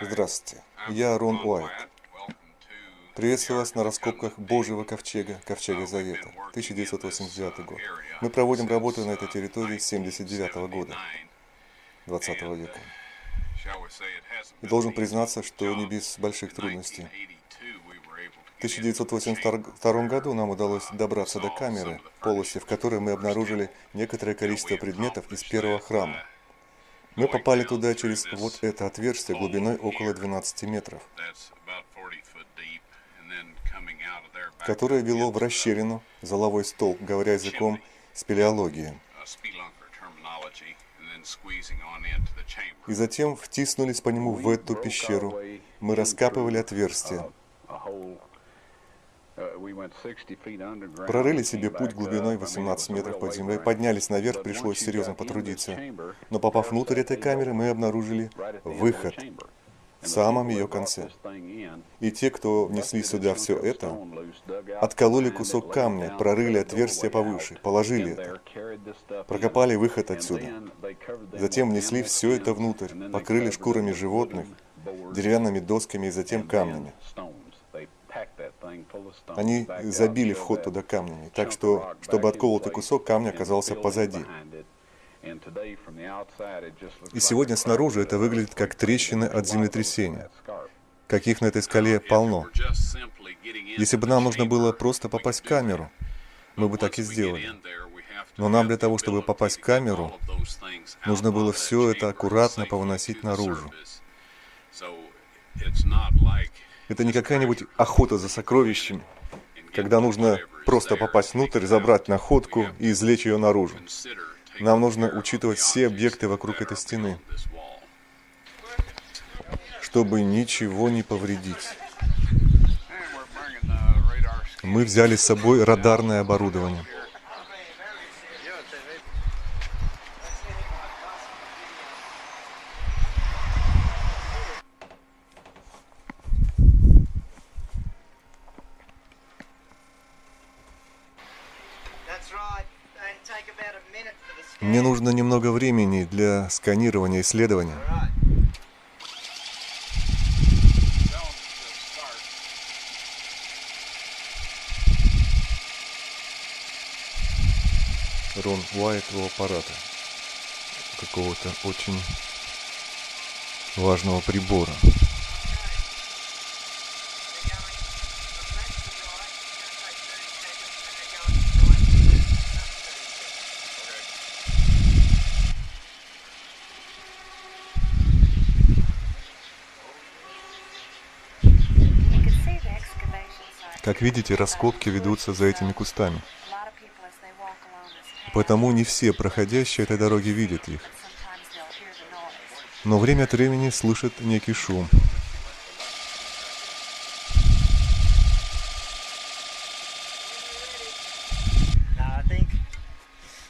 Здравствуйте, я Рон Уайетт. Приветствую вас на раскопках Божьего ковчега, Ковчега Завета, 1989 год. Мы проводим работу на этой территории с 1979 года, 20 века. И должен признаться, что не без больших трудностей. В 1982 году нам удалось добраться до камеры, полости, в которой мы обнаружили некоторое количество предметов из первого храма. Мы попали туда через вот это отверстие глубиной около 12 метров, которое вело в расщелину, золовой столб, говоря языком спелеологии. И затем втиснулись по нему в эту пещеру. Мы раскапывали отверстие. Прорыли себе путь глубиной 18 метров под землей, поднялись наверх, пришлось серьезно потрудиться. Но попав внутрь этой камеры, мы обнаружили выход в самом ее конце. И те, кто внесли сюда все это, откололи кусок камня, прорыли отверстие повыше, положили это, прокопали выход отсюда. Затем внесли все это внутрь, покрыли шкурами животных, деревянными досками и затем камнями. Они забили вход туда камнями, так что, чтобы отколотый кусок камня оказался позади. И сегодня снаружи это выглядит как трещины от землетрясения, каких на этой скале полно. Если бы нам нужно было просто попасть в камеру, мы бы так и сделали. Но нам для того, чтобы попасть в камеру, нужно было все это аккуратно повыносить наружу. Это не какая-нибудь охота за сокровищами, когда нужно просто попасть внутрь, забрать находку и извлечь ее наружу. Нам нужно учитывать все объекты вокруг этой стены, чтобы ничего не повредить. Мы взяли с собой радарное оборудование. Мне нужно немного времени для сканирования и исследования. Рон Уайетт у аппарата, какого-то очень важного прибора. Как видите, раскопки ведутся за этими кустами. Потому не все проходящие этой дороги видят их. Но время от времени слышат некий шум.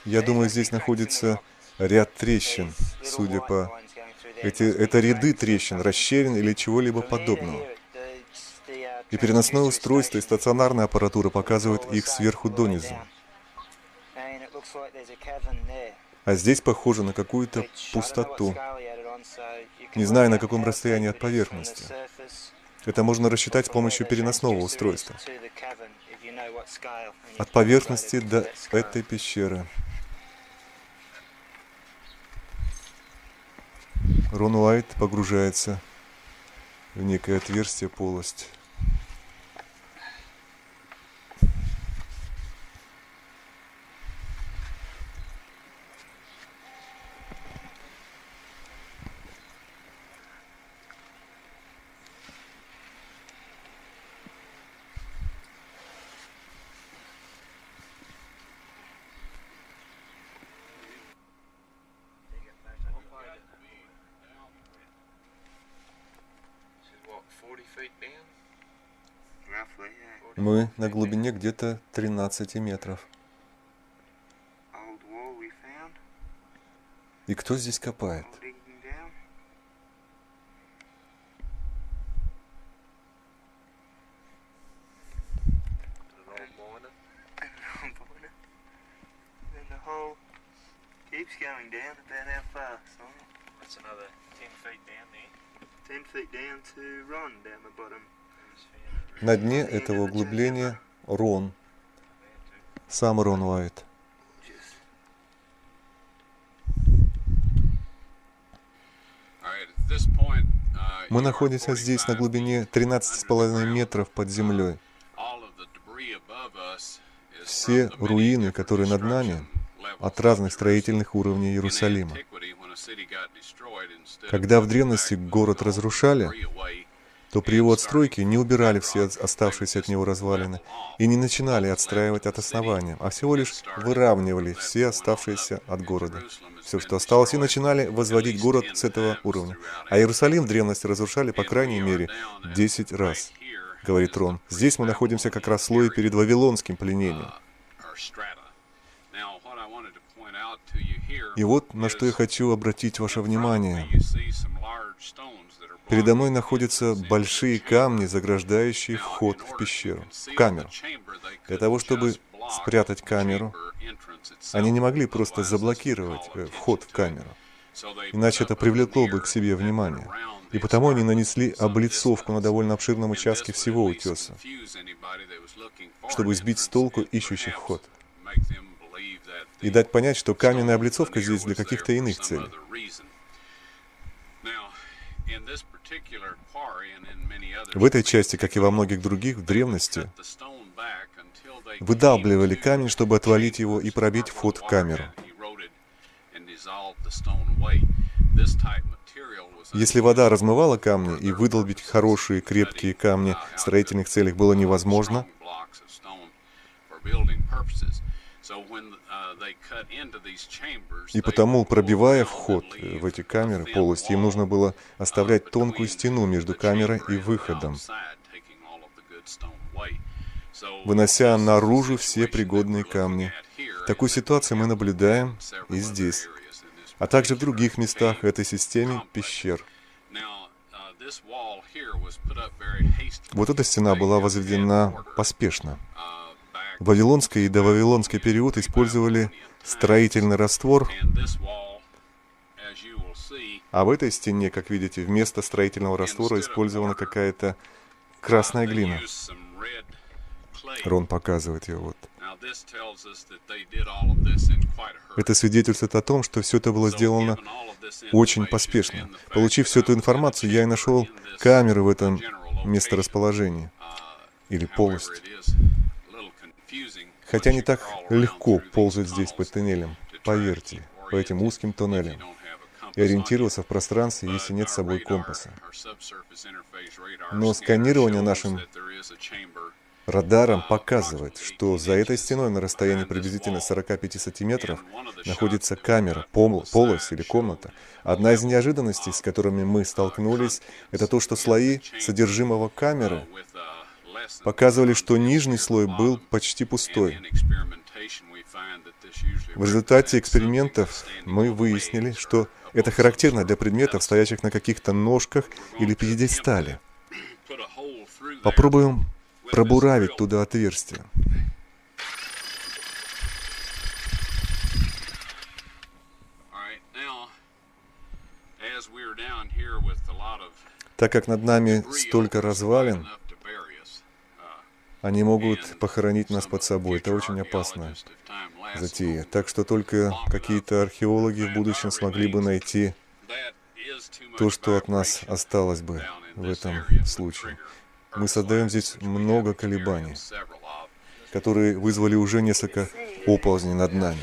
Я думаю, здесь находится ряд трещин, судя по... Это ряды трещин, расщелин или чего-либо подобного. И переносное устройство и стационарная аппаратура показывают их сверху донизу. А здесь похоже на какую-то пустоту. Не знаю, на каком расстоянии от поверхности. Это можно рассчитать с помощью переносного устройства. От поверхности до этой пещеры. Рон Уайетт погружается в некое отверстие, полость. Мы на глубине где-то 13 метров. И кто здесь копает? Keeps going down about how far, son? That's another 10 feet down there. На дне этого углубления Рон, сам Рон Уайетт. Мы находимся здесь на глубине 13,5 метров под землей. Все руины, которые над нами, от разных строительных уровней Иерусалима. Когда в древности город разрушали, то при его отстройке не убирали все оставшиеся от него развалины и не начинали отстраивать от основания, а всего лишь выравнивали все оставшиеся от города. Все, что осталось, и начинали возводить город с этого уровня. А Иерусалим в древности разрушали по крайней мере 10 раз, говорит Рон. Здесь мы находимся как раз в слое перед вавилонским пленением. И вот на что я хочу обратить ваше внимание. Передо мной находятся большие камни, заграждающие вход в пещеру, в камеру. Для того, чтобы спрятать камеру, они не могли просто заблокировать вход в камеру, иначе это привлекло бы к себе внимание. И потому они нанесли облицовку на довольно обширном участке всего утеса, чтобы сбить с толку ищущих вход и дать понять, что каменная облицовка здесь для каких-то иных целей. В этой части, как и во многих других, в древности выдалбливали камень, чтобы отвалить его и пробить вход в камеру. Если вода размывала камни и выдолбить хорошие крепкие камни в строительных целях было невозможно, и потому, пробивая вход в эти камеры, полости, им нужно было оставлять тонкую стену между камерой и выходом, вынося наружу все пригодные камни. Такую ситуацию мы наблюдаем и здесь, а также в других местах в этой системе пещер. Вот эта стена была возведена поспешно. В вавилонский и довавилонский период использовали строительный раствор, а в этой стене, как видите, вместо строительного раствора использована какая-то красная глина. Рон показывает ее вот. Это свидетельствует о том, что все это было сделано очень поспешно. Получив всю эту информацию, я и нашел камеры в этом месторасположении, или полость. Хотя не так легко ползать здесь по туннелям, поверьте, по этим узким туннелям, и ориентироваться в пространстве, если нет с собой компаса. Но сканирование нашим радаром показывает, что за этой стеной на расстоянии приблизительно 45 сантиметров находится камера, полость или комната. Одна из неожиданностей, с которыми мы столкнулись, это то, что слои содержимого камеры показывали, что нижний слой был почти пустой. В результате экспериментов мы выяснили, что это характерно для предметов, стоящих на каких-то ножках или пьедестале. Попробуем пробуравить туда отверстие. Так как над нами столько развалин, они могут похоронить нас под собой. Это очень опасная затея. Так что только какие-то археологи в будущем смогли бы найти то, что от нас осталось бы в этом случае. Мы создаем здесь много колебаний, которые вызвали уже несколько оползней над нами.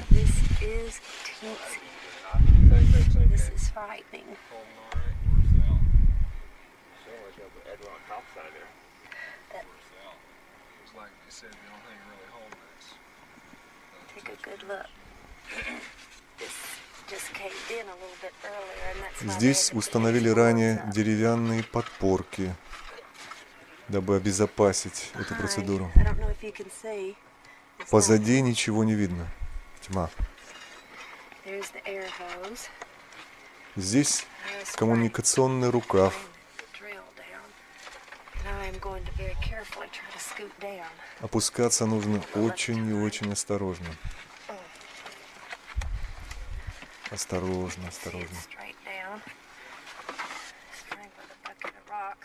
Здесь установили ранее деревянные подпорки, дабы обезопасить эту процедуру. Позади ничего не видно. Тьма. Здесь коммуникационный рукав. Опускаться нужно очень и очень осторожно. Осторожно, осторожно.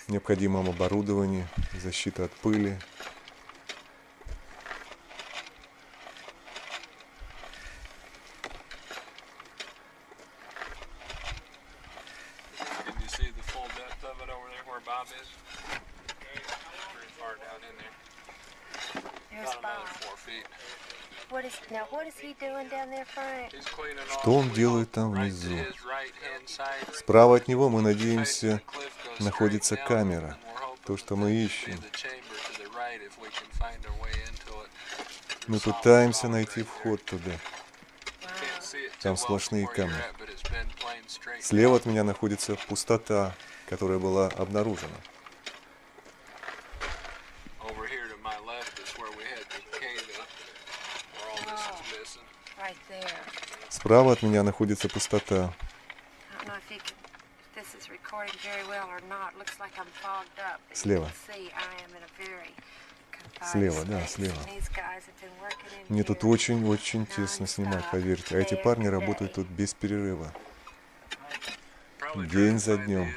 необходимом оборудовании, защита от пыли. Что он делает там внизу? Справа от него, мы надеемся, находится камера. То, что мы ищем. Мы пытаемся найти вход туда. Там сплошные камни. Слева от меня находится пустота, которая была обнаружена. Справа от меня находится пустота. Слева. Слева, да, слева. Мне тут очень тесно снимать, поверьте. А эти парни работают тут без перерыва. День за днем,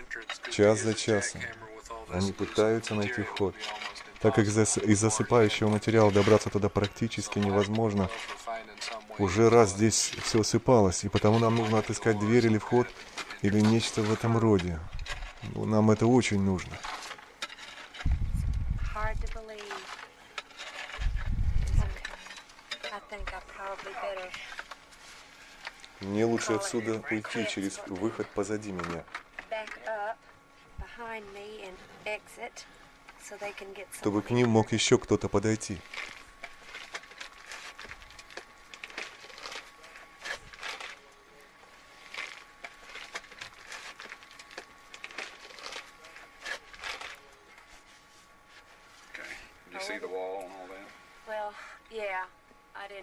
час за часом. Они пытаются найти вход. Так как из засыпающего материала добраться туда практически невозможно, уже раз здесь все осыпалось, и потому нам нужно отыскать дверь или вход, или нечто в этом роде. Нам это очень нужно. Мне лучше отсюда уйти через выход позади меня, чтобы к ним мог еще кто-то подойти.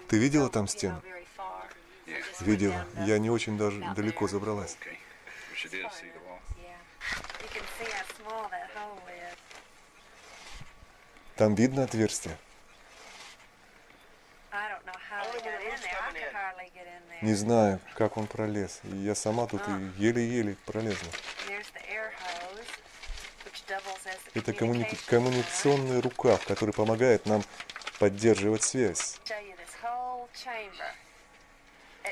Ты видела там стену? Видела. Я не очень даже далеко забралась. Там видно отверстие? Не знаю, как он пролез. Я сама тут и еле-еле пролезла. Это коммуникационный рукав, который помогает нам поддерживать связь.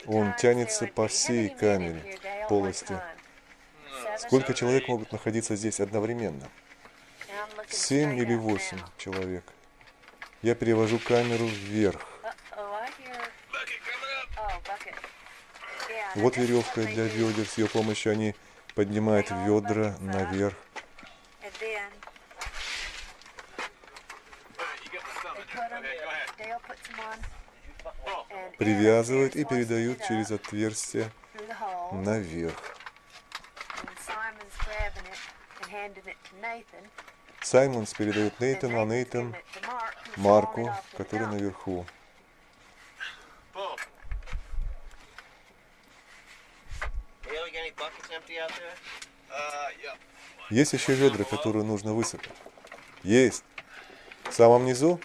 Он тянется по всей камере, полости. Сколько человек могут находиться здесь одновременно? 7 или 8 человек. Я перевожу камеру вверх. Вот веревка для ведер. С ее помощью они поднимают ведра наверх. Привязывают и передают через отверстие наверх. Саймонс передает Нейтану, а Нейтан Марку, который наверху. Есть еще ведра, которые нужно высыпать? Есть. В самом низу?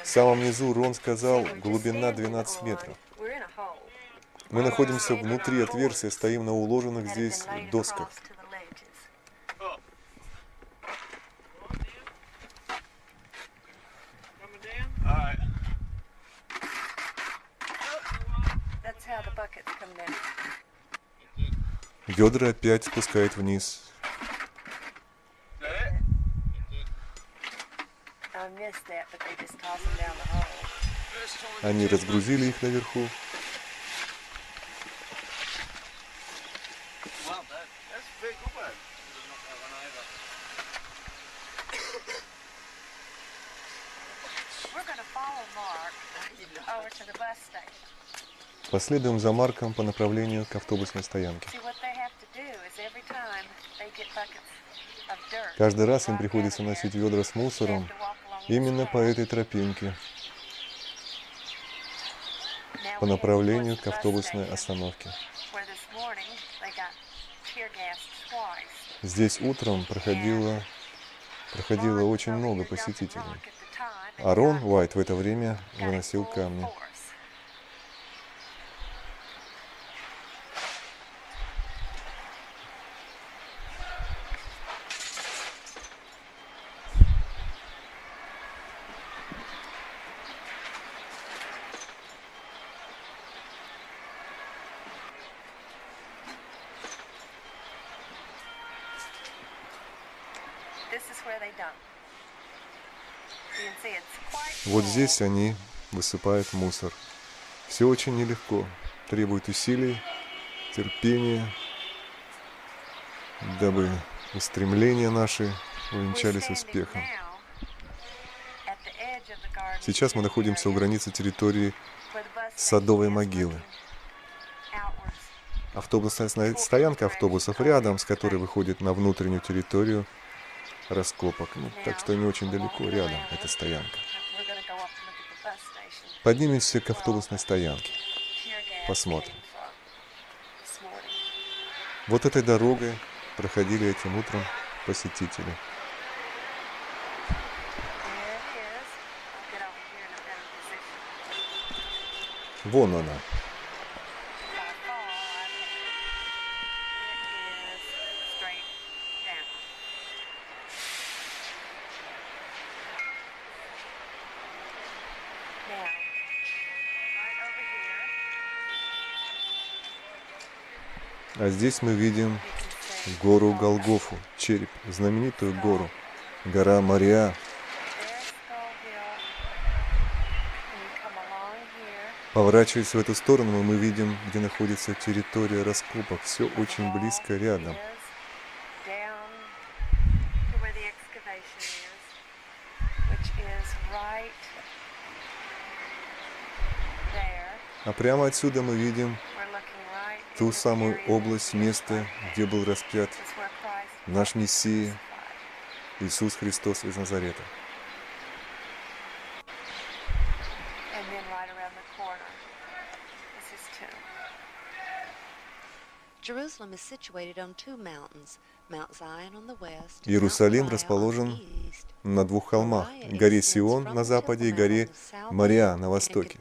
В самом низу Рон сказал, глубина 12 метров. Мы находимся внутри отверстия, стоим на уложенных здесь досках. Ведра опять спускает вниз. Они разгрузили их наверху. Последуем за Марком по направлению к автобусной стоянке. Каждый раз им приходится носить ведра с мусором именно по этой тропинке, по направлению к автобусной остановке. Здесь утром проходило очень много посетителей, а Рон Уайетт в это время выносил камни. Вот здесь они высыпают мусор. Все очень нелегко, требует усилий, терпения, дабы устремления наши увенчались успехом. Сейчас мы находимся у границы территории Садовой могилы. Автобусная стоянка автобусов рядом, с которой выходит на внутреннюю территорию раскопок. Так что не очень далеко, рядом эта стоянка. Поднимемся к автобусной стоянке. Посмотрим. Вот этой дорогой проходили этим утром посетители. Вон она. А здесь мы видим гору Голгофу, череп, знаменитую гору, гора Мория. Поворачиваясь в эту сторону, мы видим, где находится территория раскопок. Все очень близко рядом. А прямо отсюда мы видим ту самую область, место, где был распят наш Мессия, Иисус Христос из Назарета. Иерусалим расположен на двух холмах, горе Сион на западе и горе Мория на востоке.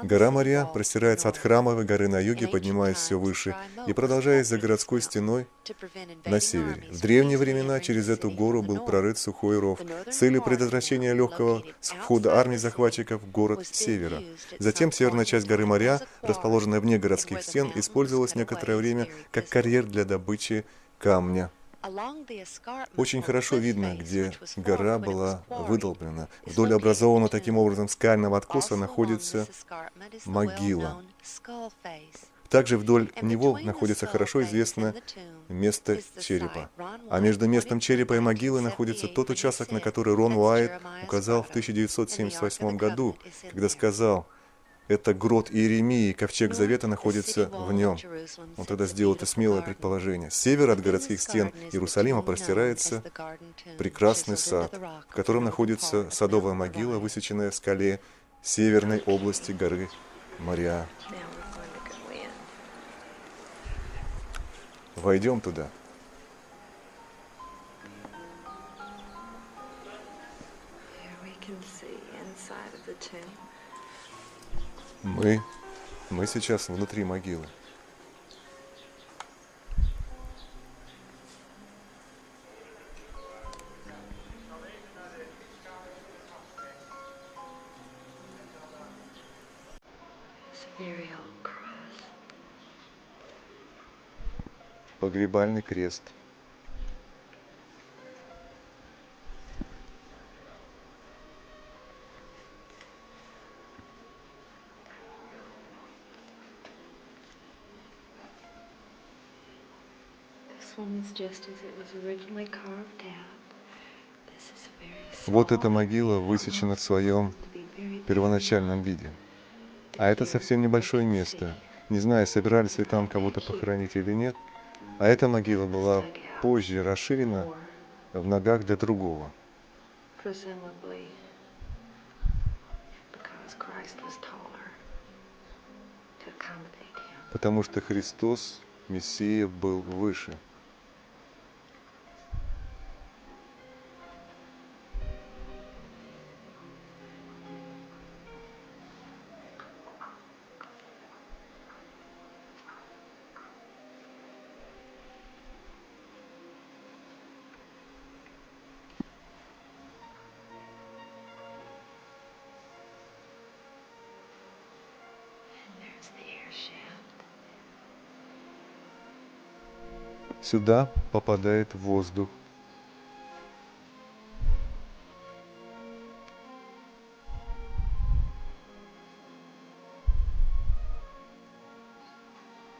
Гора Мория простирается от Храмовой горы на юге, поднимаясь все выше и продолжаясь за городской стеной на севере. В древние времена через эту гору был прорыт сухой ров с целью предотвращения легкого входа армии захватчиков в город с севера. Затем северная часть горы Мория, расположенная вне городских стен, использовалась некоторое время как карьер для добычи камня. Очень хорошо видно, где гора была выдолблена. Вдоль образованного таким образом скального откоса находится могила. Также вдоль него находится хорошо известное место черепа. А между местом черепа и могилой находится тот участок, на который Рон Уайетт указал в 1978 году, когда сказал: «Это грот Иеремии, Ковчег Завета находится в нем». Он тогда сделал это смелое предположение. С севера от городских стен Иерусалима простирается прекрасный сад, в котором находится садовая могила, высеченная в скале северной области горы Мория. Войдем туда. Мы сейчас внутри могилы. Погребальный крест. Вот эта могила высечена в своем первоначальном виде. А это совсем небольшое место. Не знаю, собирались ли там кого-то похоронить или нет. А эта могила была позже расширена в ногах для другого. Потому что Христос, Мессия, был выше. Сюда попадает воздух.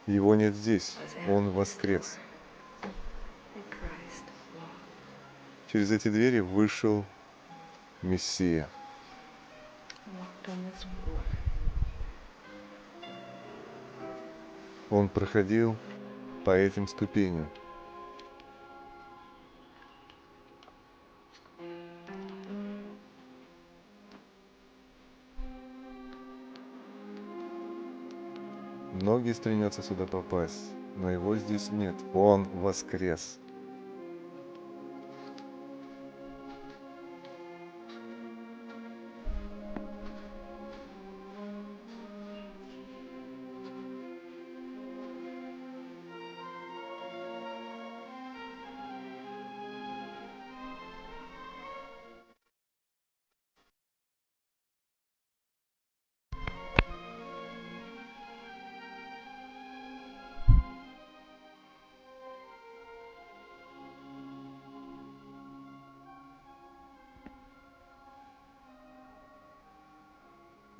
Его нет здесь, Он воскрес. Через эти двери вышел Мессия. Он проходил по этим ступеням. Многие стремятся сюда попасть, но его здесь нет. Он воскрес.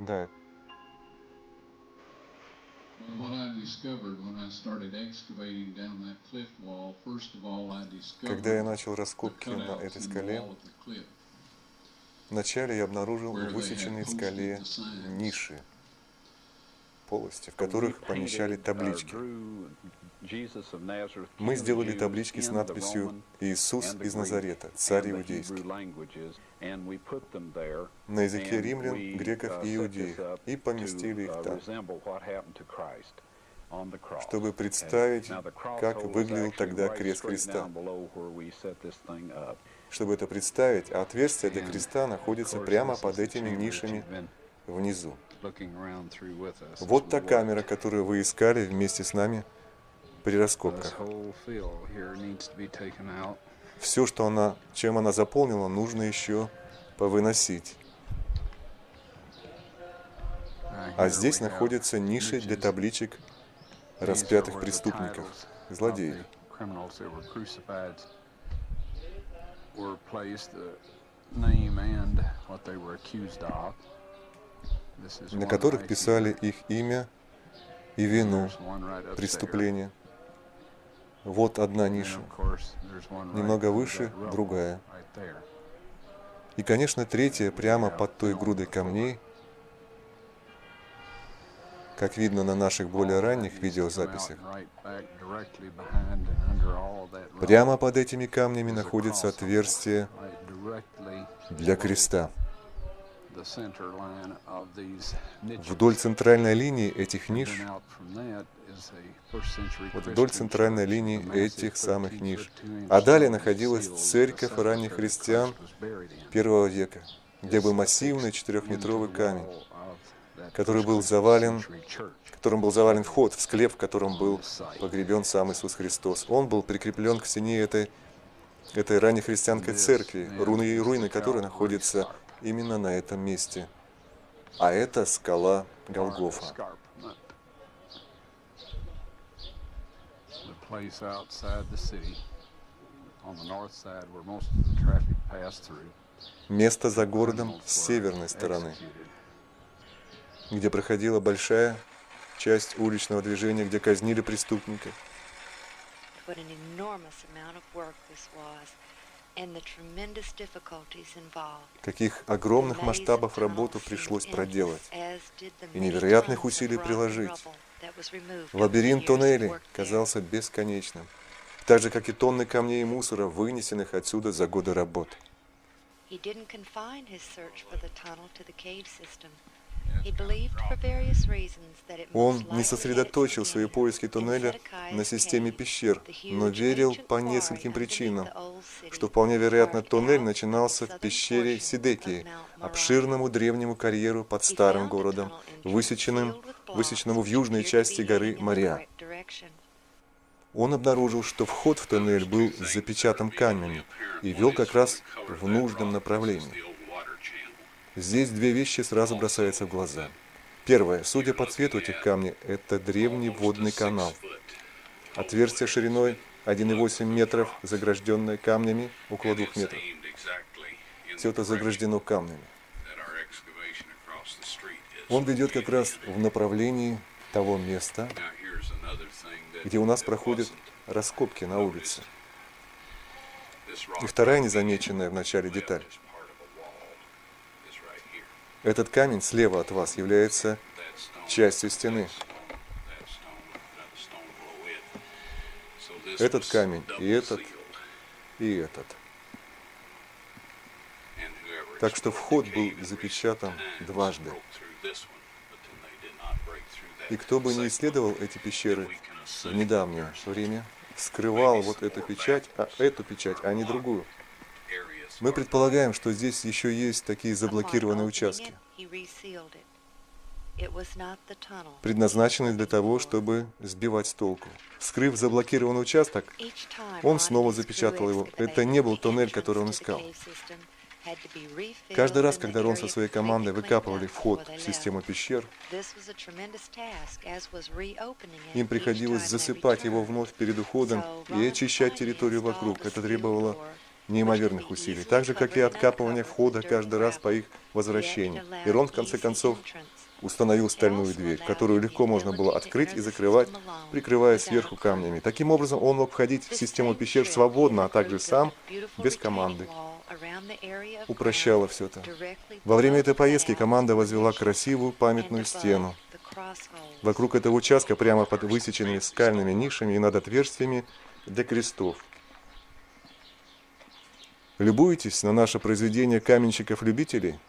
Да, когда я начал раскопки на этой скале, вначале я обнаружил высеченные в скале ниши, полости, в которых помещали таблички. Мы сделали таблички с надписью «Иисус из Назарета, царь иудейский» на языке римлян, греков и иудеев, и поместили их там, чтобы представить, как выглядел тогда крест Христа. Чтобы это представить, а отверстие для креста находится прямо под этими нишами внизу. Вот та камера, которую вы искали вместе с нами при раскопках. Все, чем она заполнила, нужно еще повыносить. А здесь находятся ниши для табличек распятых преступников, злодеев, на которых писали их имя и вину преступления. Вот одна ниша, немного выше другая. И, конечно, третья прямо под той грудой камней, как видно на наших более ранних видеозаписях. Прямо под этими камнями находится отверстие для креста. Вдоль центральной линии этих ниш, вдоль центральной линии этих самых ниш. А далее находилась церковь ранних христиан первого века, где был массивный 4-метровый камень, которым был завален вход в склеп, в котором был погребен сам Иисус Христос. Он был прикреплен к стене этой раннехристианской церкви, руины которой находятся именно на этом месте. А это скала Голгофа. Место за городом с северной стороны, где проходила большая часть уличного движения, где казнили преступников. Каких огромных масштабов работу пришлось проделать и невероятных усилий приложить. Лабиринт туннелей казался бесконечным, так же, как и тонны камней и мусора, вынесенных отсюда за годы работ. Он не сосредоточил свои поиски туннеля на системе пещер, но верил по нескольким причинам, что вполне вероятно туннель начинался в пещере Сидекии, обширному древнему карьеру под старым городом, высеченному в южной части горы Мария. Он обнаружил, что вход в туннель был запечатан камнями и вел как раз в нужном направлении. Здесь две вещи сразу бросаются в глаза. Первое. Судя по цвету этих камней, это древний водный канал. Отверстие шириной 1,8 метров, загражденное камнями около 2 метров. Все это заграждено камнями. Он ведет как раз в направлении того места, где у нас проходят раскопки на улице. И вторая незамеченная в начале деталь. Этот камень слева от вас является частью стены. Этот камень, и этот, и этот. Так что вход был запечатан дважды. И кто бы ни исследовал эти пещеры в недавнее время, вскрывал вот эту печать, а не другую. Мы предполагаем, что здесь еще есть такие заблокированные участки, предназначенные для того, чтобы сбивать с толку. Вскрыв заблокированный участок, он снова запечатал его. Это не был туннель, который он искал. Каждый раз, когда Рон со своей командой выкапывали вход в систему пещер, им приходилось засыпать его вновь перед уходом и очищать территорию вокруг. Это требовало неимоверных усилий, так же, как и откапывание входа каждый раз по их возвращении. И Рон, в конце концов, установил стальную дверь, которую легко можно было открыть и закрывать, прикрывая сверху камнями. Таким образом, он мог входить в систему пещер свободно, а также сам, без команды. Упрощало все это. Во время этой поездки команда возвела красивую памятную стену. Вокруг этого участка, прямо под высеченными скальными нишами и над отверстиями для крестов. Любуетесь на наше произведение каменщиков-любителей?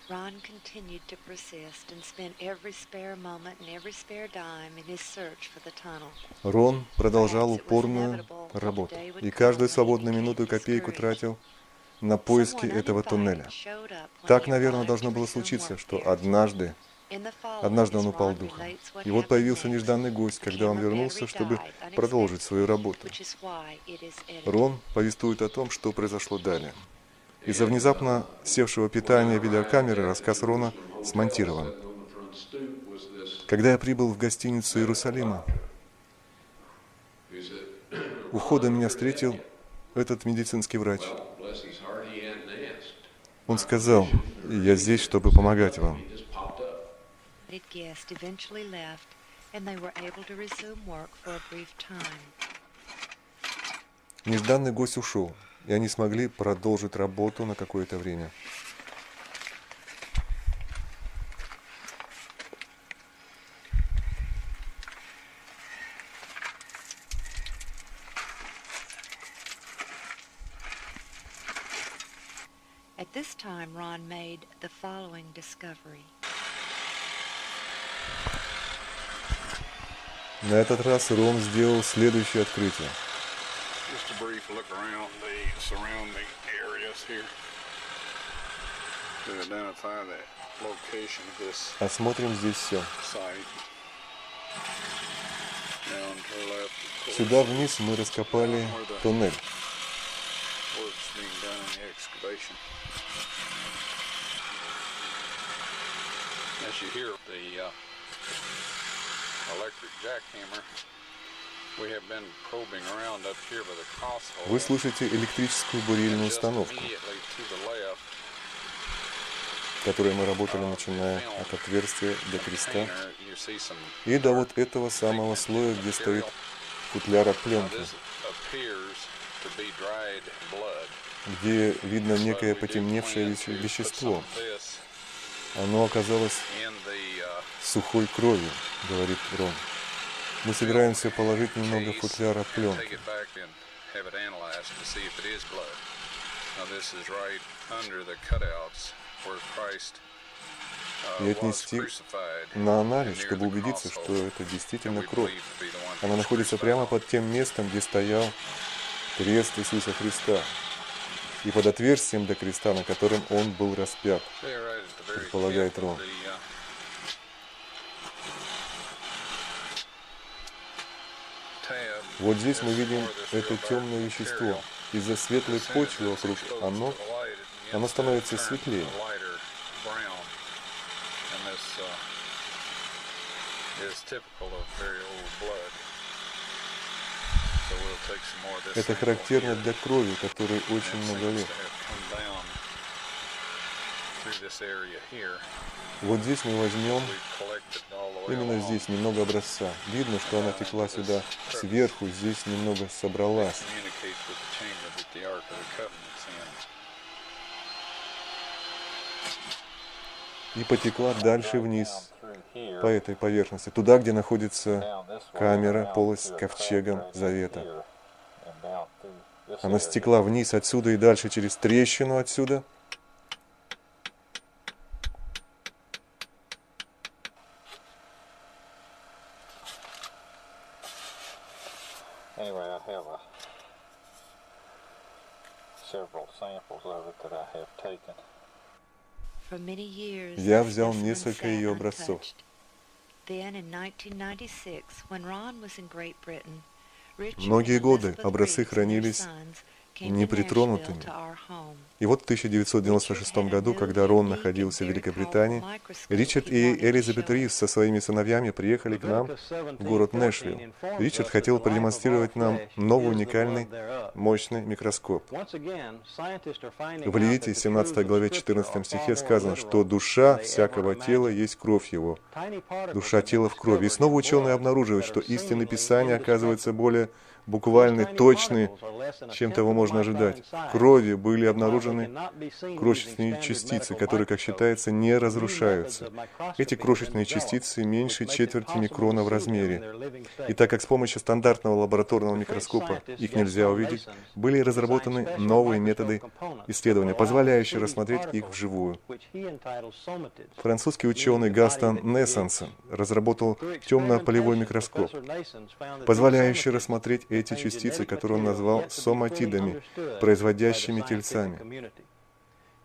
Ron continued to persist and spent every spare moment and every spare dime in his search for the tunnel. Рон продолжал упорную работу, и каждую свободную минуту и копейку тратил на поиски этого туннеля. Так, наверное, должно было случиться, что однажды он упал духом. И вот появился нежданный гость, когда он вернулся, чтобы продолжить свою работу. Рон повествует о том, что произошло далее. Из-за внезапно севшего питания видеокамеры рассказ Рона смонтирован. Когда я прибыл в гостиницу Иерусалима, у входа меня встретил этот медицинский врач. Он сказал: «Я здесь, чтобы помогать вам». Нежданный гость ушел, и они смогли продолжить работу на какое-то время. At this time, Ron made the following discovery. На этот раз Рон сделал следующее открытие. Just a brief look around the surrounding areas here to identify the location of this Осмотрим здесь все. site. Down to the left, of course, Сюда вниз мы раскопали туннель. work's being done in the excavation. As you hear the electric jackhammer, we have been probing around up here by the cross hole. Вы слышите электрическую бурильную установку, Immediately to the left, которой мы работали, начиная от отверстия до креста, container, you see some и до вот этого самого слоя, где стоит футляр от пленки, this appears to be dried blood. где видно некое потемневшее вещество. This Оно оказалось in the сухой кровью, говорит Рон. Мы собираемся положить немного футляра take пленки. it back and have it analyzed to see if it is blood. Now this is right under the cutouts where Christ И was отнести crucified на and анализ, near чтобы the убедиться, cross что hole. это And действительно we кровь. believe to be the one Она who was находится crucified. прямо под тем местом, где стоял крест Иисуса Христа, и под отверстием до креста, на котором Он был распят. There, right at the very предполагает tip of Рон. the, tab Вот здесь мы is видим more this это real темное dark вещество. material. Из-за светлой As soon as почвы it's вокруг exposed оно to the light, it begins оно to становится turn a светлее. lighter brown. And this is typical of very old blood. Это характерно для крови, которой очень много лет. Вот здесь мы возьмем, именно здесь немного образца. Видно, что она текла сюда сверху, здесь немного собралась. И потекла дальше вниз, по этой поверхности, туда, где находится камера, полость Ковчега Завета. Она стекла вниз отсюда и дальше через трещину отсюда. Я взял несколько ее образцов. Многие годы образцы хранились непритронутыми. И вот в 1996 году, когда Рон находился в Великобритании, Ричард и Элизабет Ривз со своими сыновьями приехали к нам в город Нэшвилл. Ричард хотел продемонстрировать нам новый уникальный, мощный микроскоп. В Левите, 17 главе 14 стихе сказано, что душа всякого тела есть кровь его. Душа тела в крови. И снова ученые обнаруживают, что истины Писания оказываются более буквально точны, чем того можно ожидать. В крови были обнаружены крошечные частицы, которые, как считается, не разрушаются. Эти крошечные частицы меньше четверти микрона в размере. И так как с помощью стандартного лабораторного микроскопа их нельзя увидеть, были разработаны новые методы исследования, позволяющие рассмотреть их вживую. Французский ученый Гастон Нессенсен разработал темно-полевой микроскоп, позволяющий рассмотреть эти частицы, которые он назвал соматидами, производящими тельцами.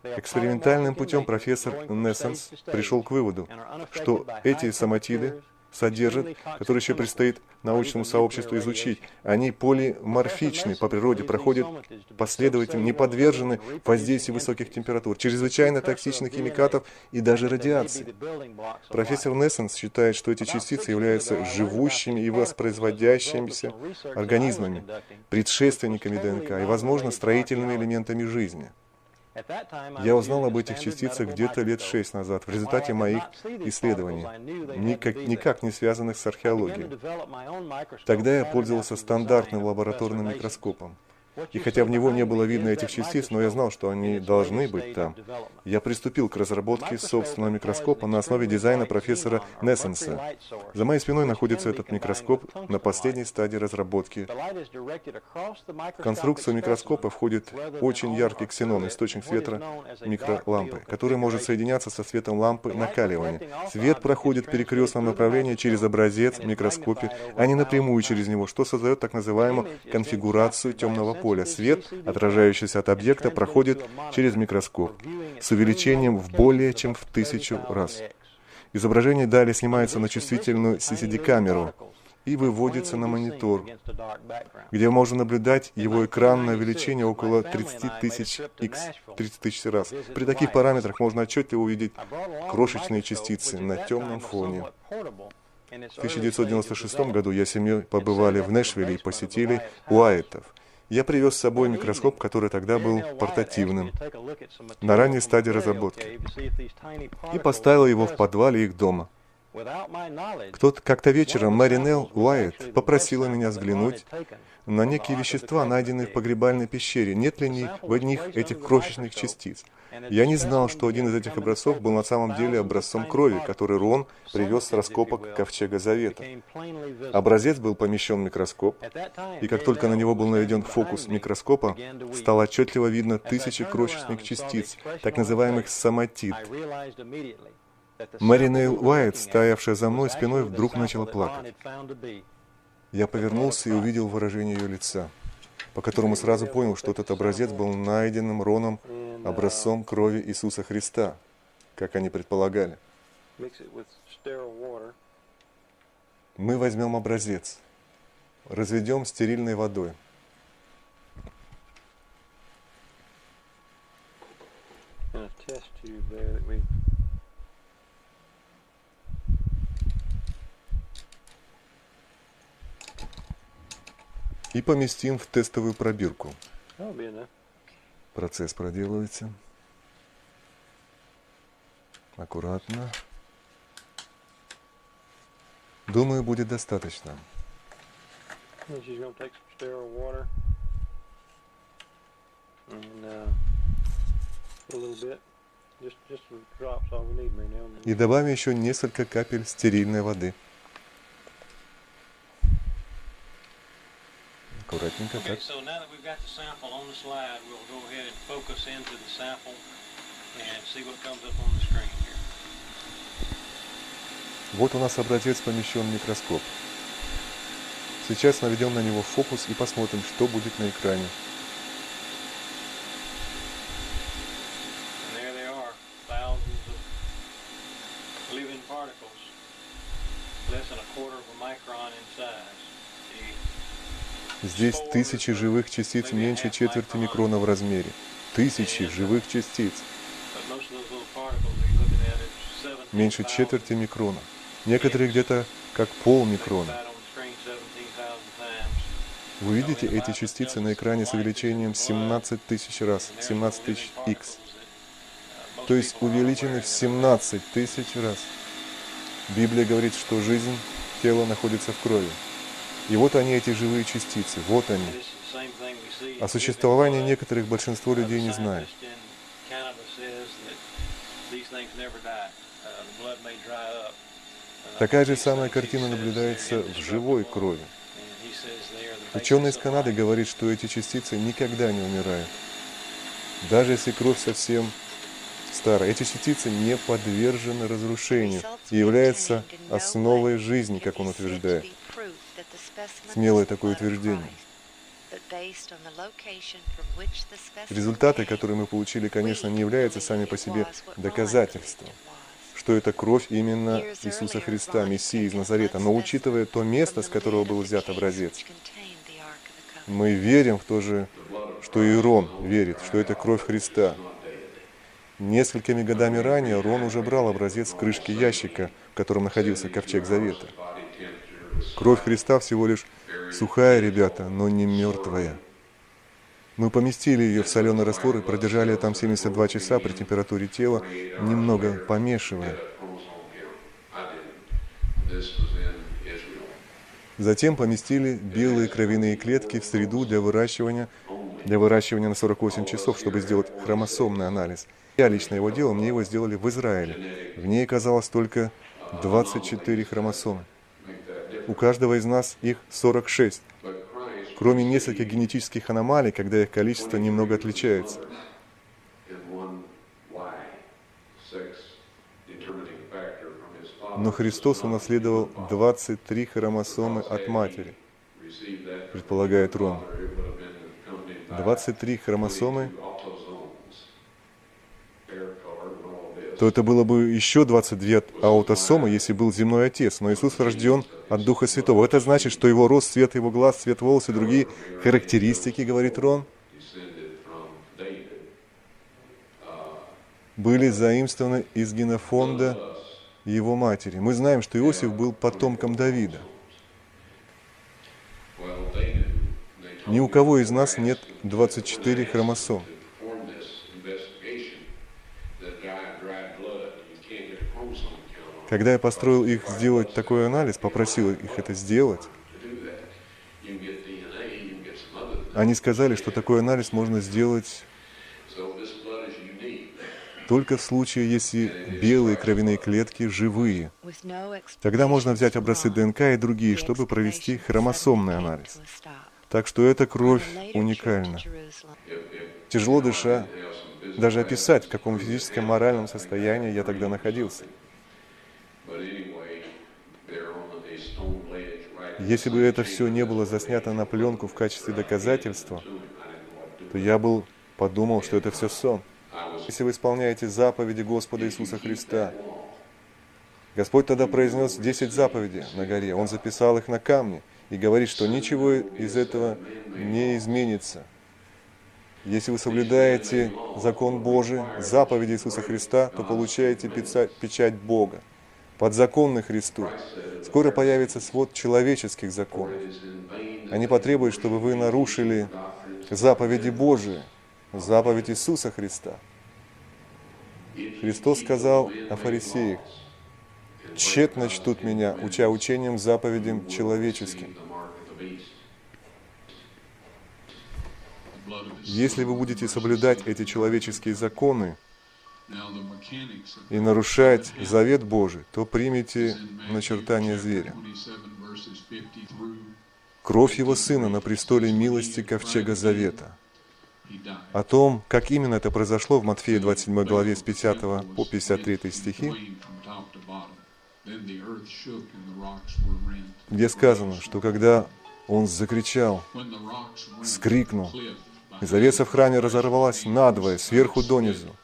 Экспериментальным путем профессор Нессенс пришел к выводу, что эти соматиды содержат, которые еще предстоит научному сообществу изучить, они полиморфичны по природе, проходят последовательно, не подвержены воздействию высоких температур, чрезвычайно токсичных химикатов и даже радиации. Профессор Нессенс считает, что эти частицы являются живущими и воспроизводящимися организмами, предшественниками ДНК и, возможно, строительными элементами жизни. Я узнал об этих частицах где-то лет 6 назад в результате моих исследований, никак не связанных с археологией. Тогда я пользовался стандартным лабораторным микроскопом. И хотя в него не было видно этих частиц, но я знал, что они должны быть там. Я приступил к разработке собственного микроскопа на основе дизайна профессора Нессенса. За моей спиной находится этот микроскоп на последней стадии разработки. В конструкцию микроскопа входит очень яркий ксенон, источник света микролампы, который может соединяться со светом лампы накаливания. Свет проходит в перекрестном направлении через образец в микроскопе, а не напрямую через него, что создает так называемую конфигурацию темного поля. Свет, отражающийся от объекта, проходит через микроскоп с увеличением в более чем в 1000 раз. Изображение далее снимается на чувствительную CCD-камеру и выводится на монитор, где можно наблюдать его экранное увеличение около 30 тысяч x, 30 тысяч раз. При таких параметрах можно отчетливо увидеть крошечные частицы на темном фоне. В 1996 году я с семьей побывали в Нэшвилле и посетили Уайеттов. Я привез с собой микроскоп, который тогда был портативным, на ранней стадии разработки, и поставил его в подвале их дома. Как-то вечером Рона Уайетта попросила меня взглянуть на некие вещества, найденные в погребальной пещере. Нет ли в них этих крошечных частиц? Я не знал, что один из этих образцов был на самом деле образцом крови, который Рон привез с раскопок Ковчега Завета. Образец был помещен в микроскоп, и как только на него был наведен фокус микроскопа, стало отчетливо видно тысячи крошечных частиц, так называемых соматид. Рона Уайетта, стоявшая за мной спиной, вдруг начала плакать. Я повернулся и увидел выражение ее лица, по которому сразу понял, что этот образец был найденным Роном образцом крови Иисуса Христа, как они предполагали. Мы возьмем образец, разведем стерильной водой. И и поместим в тестовую пробирку. That'll be enough. Процесс проделывается. Аккуратно. Думаю, будет достаточно. And she's going to take some sterile water and a little bit, just some drops, all we need right now. И добавим еще несколько капель стерильной воды. Аккуратненько Okay, так. so now that we've got the sample on the slide, we'll go ahead and focus into the sample and see what comes up on the screen here. Вот у нас образец помещен в микроскоп. Сейчас наведем на него фокус и посмотрим, что будет на экране. And there they are, thousands of living particles, less than a quarter of a micron in size. Здесь тысячи живых частиц меньше четверти микрона в размере. Тысячи живых частиц меньше четверти микрона. Некоторые где-то как полмикрона. Вы видите эти частицы на экране с увеличением 17 тысяч раз, 17 тысяч х. То есть увеличены в 17 тысяч раз. Библия говорит, что жизнь тела находится в крови. И вот они, эти живые частицы, вот они. О существовании некоторых большинство людей не знает. Такая же самая картина наблюдается в живой крови. Ученый из Канады говорит, что эти частицы никогда не умирают. Даже если кровь совсем старая, эти частицы не подвержены разрушению и являются основой жизни, как он утверждает. Смелое такое утверждение. Результаты, которые мы получили, конечно, не являются сами по себе доказательством, что это кровь именно Иисуса Христа, Мессии из Назарета. Но учитывая то место, с которого был взят образец, мы верим в то же, что и Рон верит, что это кровь Христа. Несколькими годами ранее Рон уже брал образец с крышки ящика, в котором находился Ковчег Завета. Кровь Христа всего лишь сухая, ребята, но не мертвая. Мы поместили ее в соленый раствор и продержали там 72 часа при температуре тела, немного помешивая. Затем поместили белые кровяные клетки в среду для выращивания на 48 часов, чтобы сделать хромосомный анализ. Я лично его делал, мне его сделали в Израиле. В ней оказалось только 24 хромосомы. У каждого из нас их 46, кроме нескольких генетических аномалий, когда их количество немного отличается. Но Христос унаследовал 23 хромосомы от матери, предполагает Рон. 23 хромосомы, то это было бы еще 22 аутосомы, если был земной отец. Но Иисус рожден от Духа Святого. Это значит, что его рост, цвет его глаз, цвет волос и другие характеристики, говорит Рон, были заимствованы из генофонда его матери. Мы знаем, что Иосиф был потомком Давида. Ни у кого из нас нет 24 хромосом. Когда я построил их сделать такой анализ, попросил их это сделать, они сказали, что такой анализ можно сделать только в случае, если белые кровяные клетки живые. Тогда можно взять образцы ДНК и другие, чтобы провести хромосомный анализ. Так что эта кровь уникальна. Тяжело дыша, даже описать, в каком физическом, моральном состоянии я тогда находился. Если бы это все не было заснято на пленку в качестве доказательства, то я бы подумал, что это все сон. Если вы исполняете заповеди Господа Иисуса Христа, Господь тогда произнес 10 заповедей на горе, Он записал их на камне и говорит, что ничего из этого не изменится. Если вы соблюдаете закон Божий, заповеди Иисуса Христа, то получаете печать Бога, подзаконный Христу. Скоро появится свод человеческих законов. Они потребуют, чтобы вы нарушили заповеди Божии, заповедь Иисуса Христа. Христос сказал о фарисеях: «Тщетно чтут меня, уча учением заповедям человеческим». Если вы будете соблюдать эти человеческие законы и нарушать завет Божий, то примите начертание зверя. Кровь его сына на престоле милости Ковчега Завета. О том, как именно это произошло, в Матфея 27 главе с 50 по 53 стихи, где сказано, что когда он закричал, вскрикнул, и завеса в храме разорвалась надвое, сверху донизу,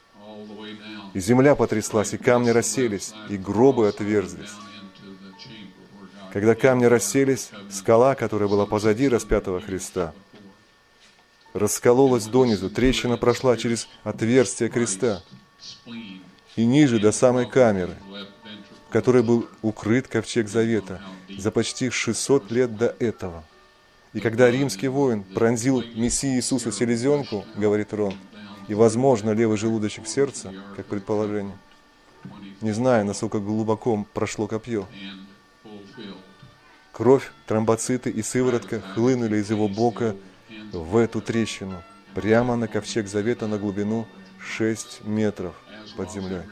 и земля потряслась, и камни расселись, и гробы отверзлись. Когда камни расселись, скала, которая была позади распятого Христа, раскололась донизу, трещина прошла через отверстие креста и ниже до самой камеры, в которой был укрыт Ковчег Завета за почти 600 лет до этого. И когда римский воин пронзил Мессии Иисусу селезенку, говорит Рон, и, возможно, левый желудочек сердца, как предположение, не знаю, насколько глубоко прошло копье, кровь, тромбоциты и сыворотка хлынули из его бока в эту трещину, прямо на Ковчег Завета на глубину 6 метров под землей.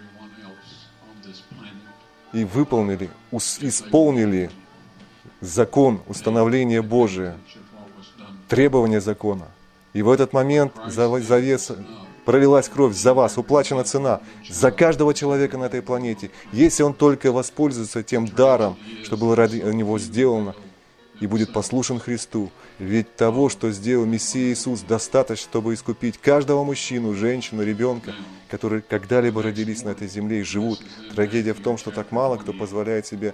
И исполнили закон, установление Божие, требования закона. И в этот момент завеса, пролилась кровь за вас, уплачена цена за каждого человека на этой планете, если он только воспользуется тем даром, что было ради него сделано, и будет послушен Христу. Ведь того, что сделал Мессия Иисус, достаточно, чтобы искупить каждого мужчину, женщину, ребенка, которые когда-либо родились на этой земле и живут. Трагедия в том, что так мало кто позволяет себе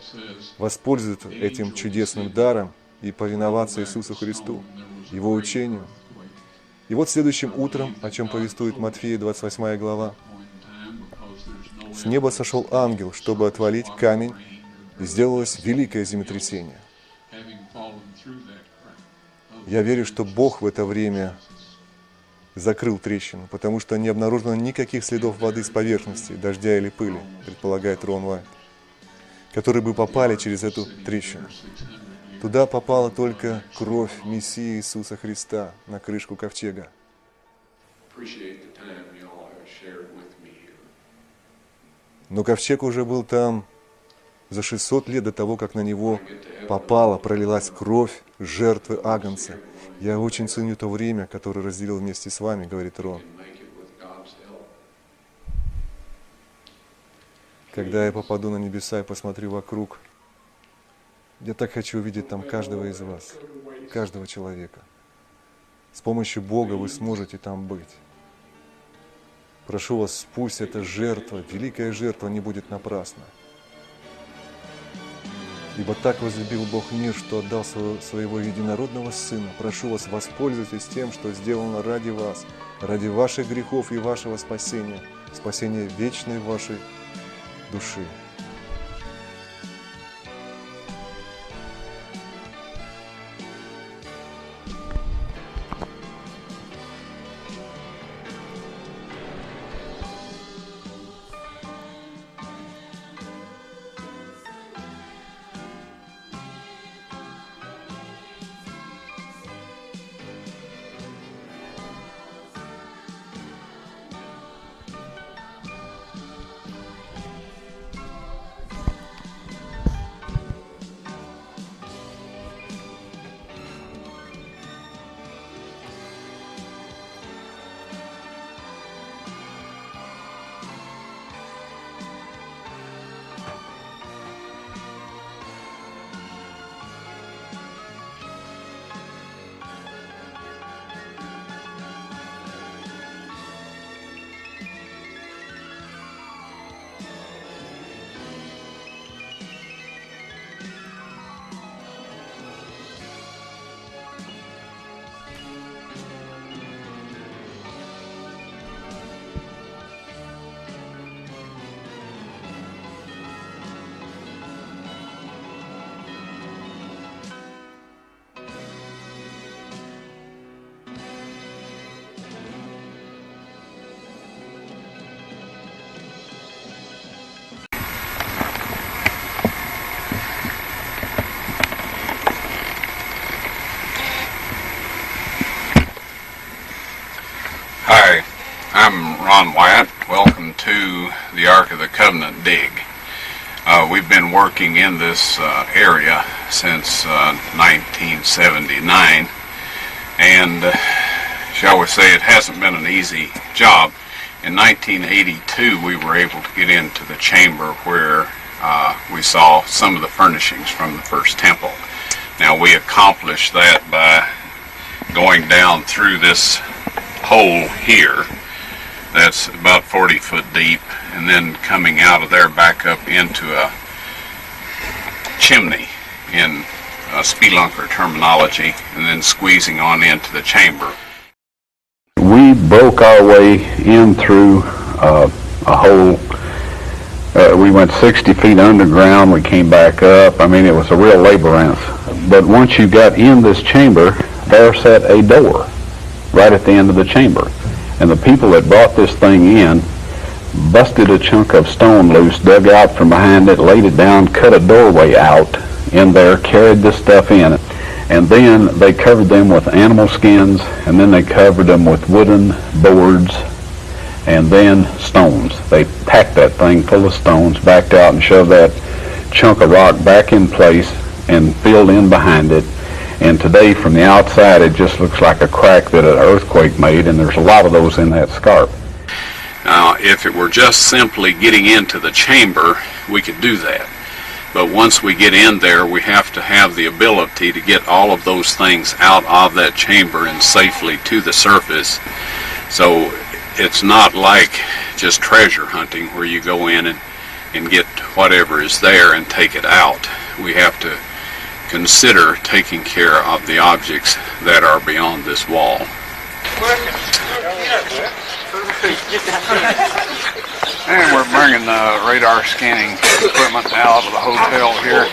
воспользоваться этим чудесным даром и повиноваться Иисусу Христу, Его учению. И вот следующим утром, о чем повествует Матфея 28 глава, с неба сошел ангел, чтобы отвалить камень, и сделалось великое землетрясение. Я верю, что Бог в это время закрыл трещину, потому что не обнаружено никаких следов воды с поверхности, дождя или пыли, предполагает Рон Уайетт, которые бы попали через эту трещину. Туда попала только кровь Мессии Иисуса Христа на крышку ковчега. Но ковчег уже был там за 600 лет до того, как на него пролилась кровь жертвы Агнца. Я очень ценю то время, которое разделил вместе с вами, говорит Рон. Когда я попаду на небеса и посмотрю вокруг, я так хочу увидеть там каждого из вас, каждого человека. С помощью Бога вы сможете там быть. Прошу вас, пусть эта жертва, великая жертва, не будет напрасна. Ибо так возлюбил Бог мир, что отдал своего единородного Сына. Прошу вас, воспользуйтесь тем, что сделано ради вас, ради ваших грехов и вашего спасения, спасения вечной вашей души. Ron Uайетт. Welcome to the Ark of the Covenant dig. We've been working in this area since 1979, and shall we say it hasn't been an easy job. In 1982 we were able to get into the chamber where we saw some of the furnishings from the first temple. Now we accomplished that by going down through this hole here that's about 40 foot deep, and then coming out of there back up into a chimney in spelunker terminology, and then squeezing on into the chamber. We broke our way in through a hole. We went 60 feet underground. We came back up. I mean, it was a real labyrinth. But once you got in this chamber, there sat a door right at the end of the chamber. And the people that brought this thing in busted a chunk of stone loose, dug out from behind it, laid it down, cut a doorway out in there, carried this stuff in. And then they covered them with animal skins, and then they covered them with wooden boards, and then stones. They packed that thing full of stones, backed out and shoved that chunk of rock back in place and filled in behind it. And today, from the outside, it just looks like a crack that an earthquake made, and there's a lot of those in that scarp. Now, if it were just simply getting into the chamber, we could do that. But once we get in there, we have to have the ability to get all of those things out of that chamber and safely to the surface. So it's not like just treasure hunting where you go in and get whatever is there and take it out. We have to consider taking care of the objects that are beyond this wall. And we're bringing the radar scanning equipment out of the hotel here.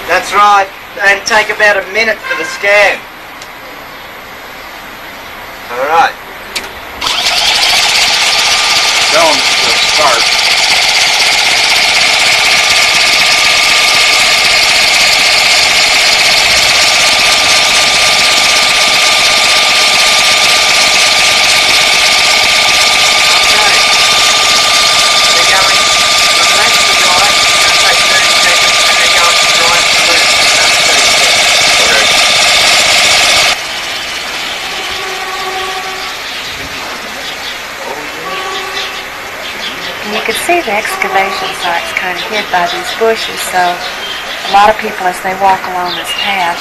That's right, and take about a minute for the scan. Alright. Tell them to start. You can see the excavation site's kind of hid by these bushes, so a lot of people as they walk along this path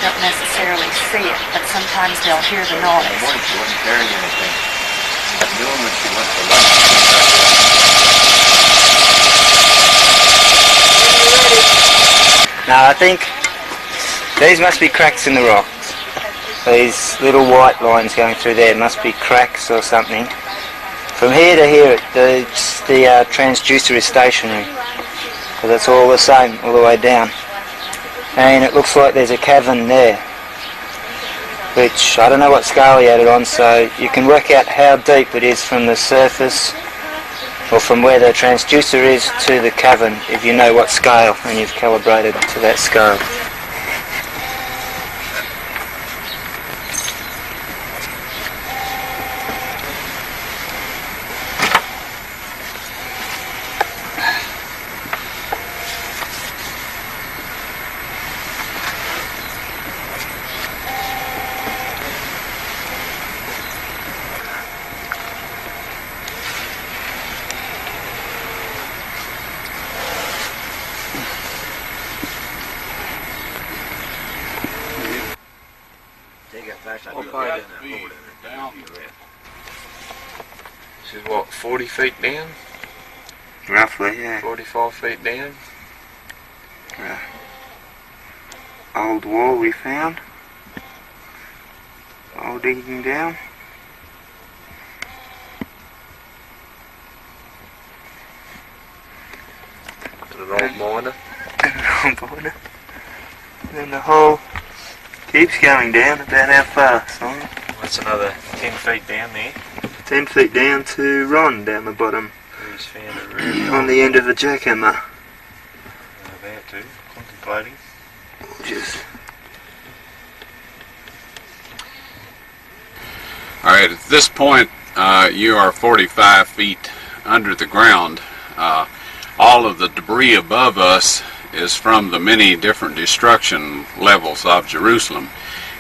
don't necessarily see it, but sometimes they'll hear the noise. She wasn't carrying anything. Doing what she went to lunch. Now I think these must be cracks in the rocks. These little white lines going through there must be cracks or something. From here to here, the transducer is stationary, because it's all the same all the way down. And it looks like there's a cavern there, which I don't know what scale he had it on, so you can work out how deep it is from the surface, or from where the transducer is to the cavern, if you know what scale and you've calibrated to that scale. This is what, 40 feet down? Roughly, yeah. 44 feet down? Old wall we found. All digging down. And an old miner. And then the hole keeps going down. About how far, Simon? That's another 10 feet down there. 10 feet down to Ron down the bottom. He's found a really On the end of a jackhammer. About to, contemplating. Just Alright, at this point, you are 45 feet under the ground. All of the debris above us is from the many different destruction levels of Jerusalem.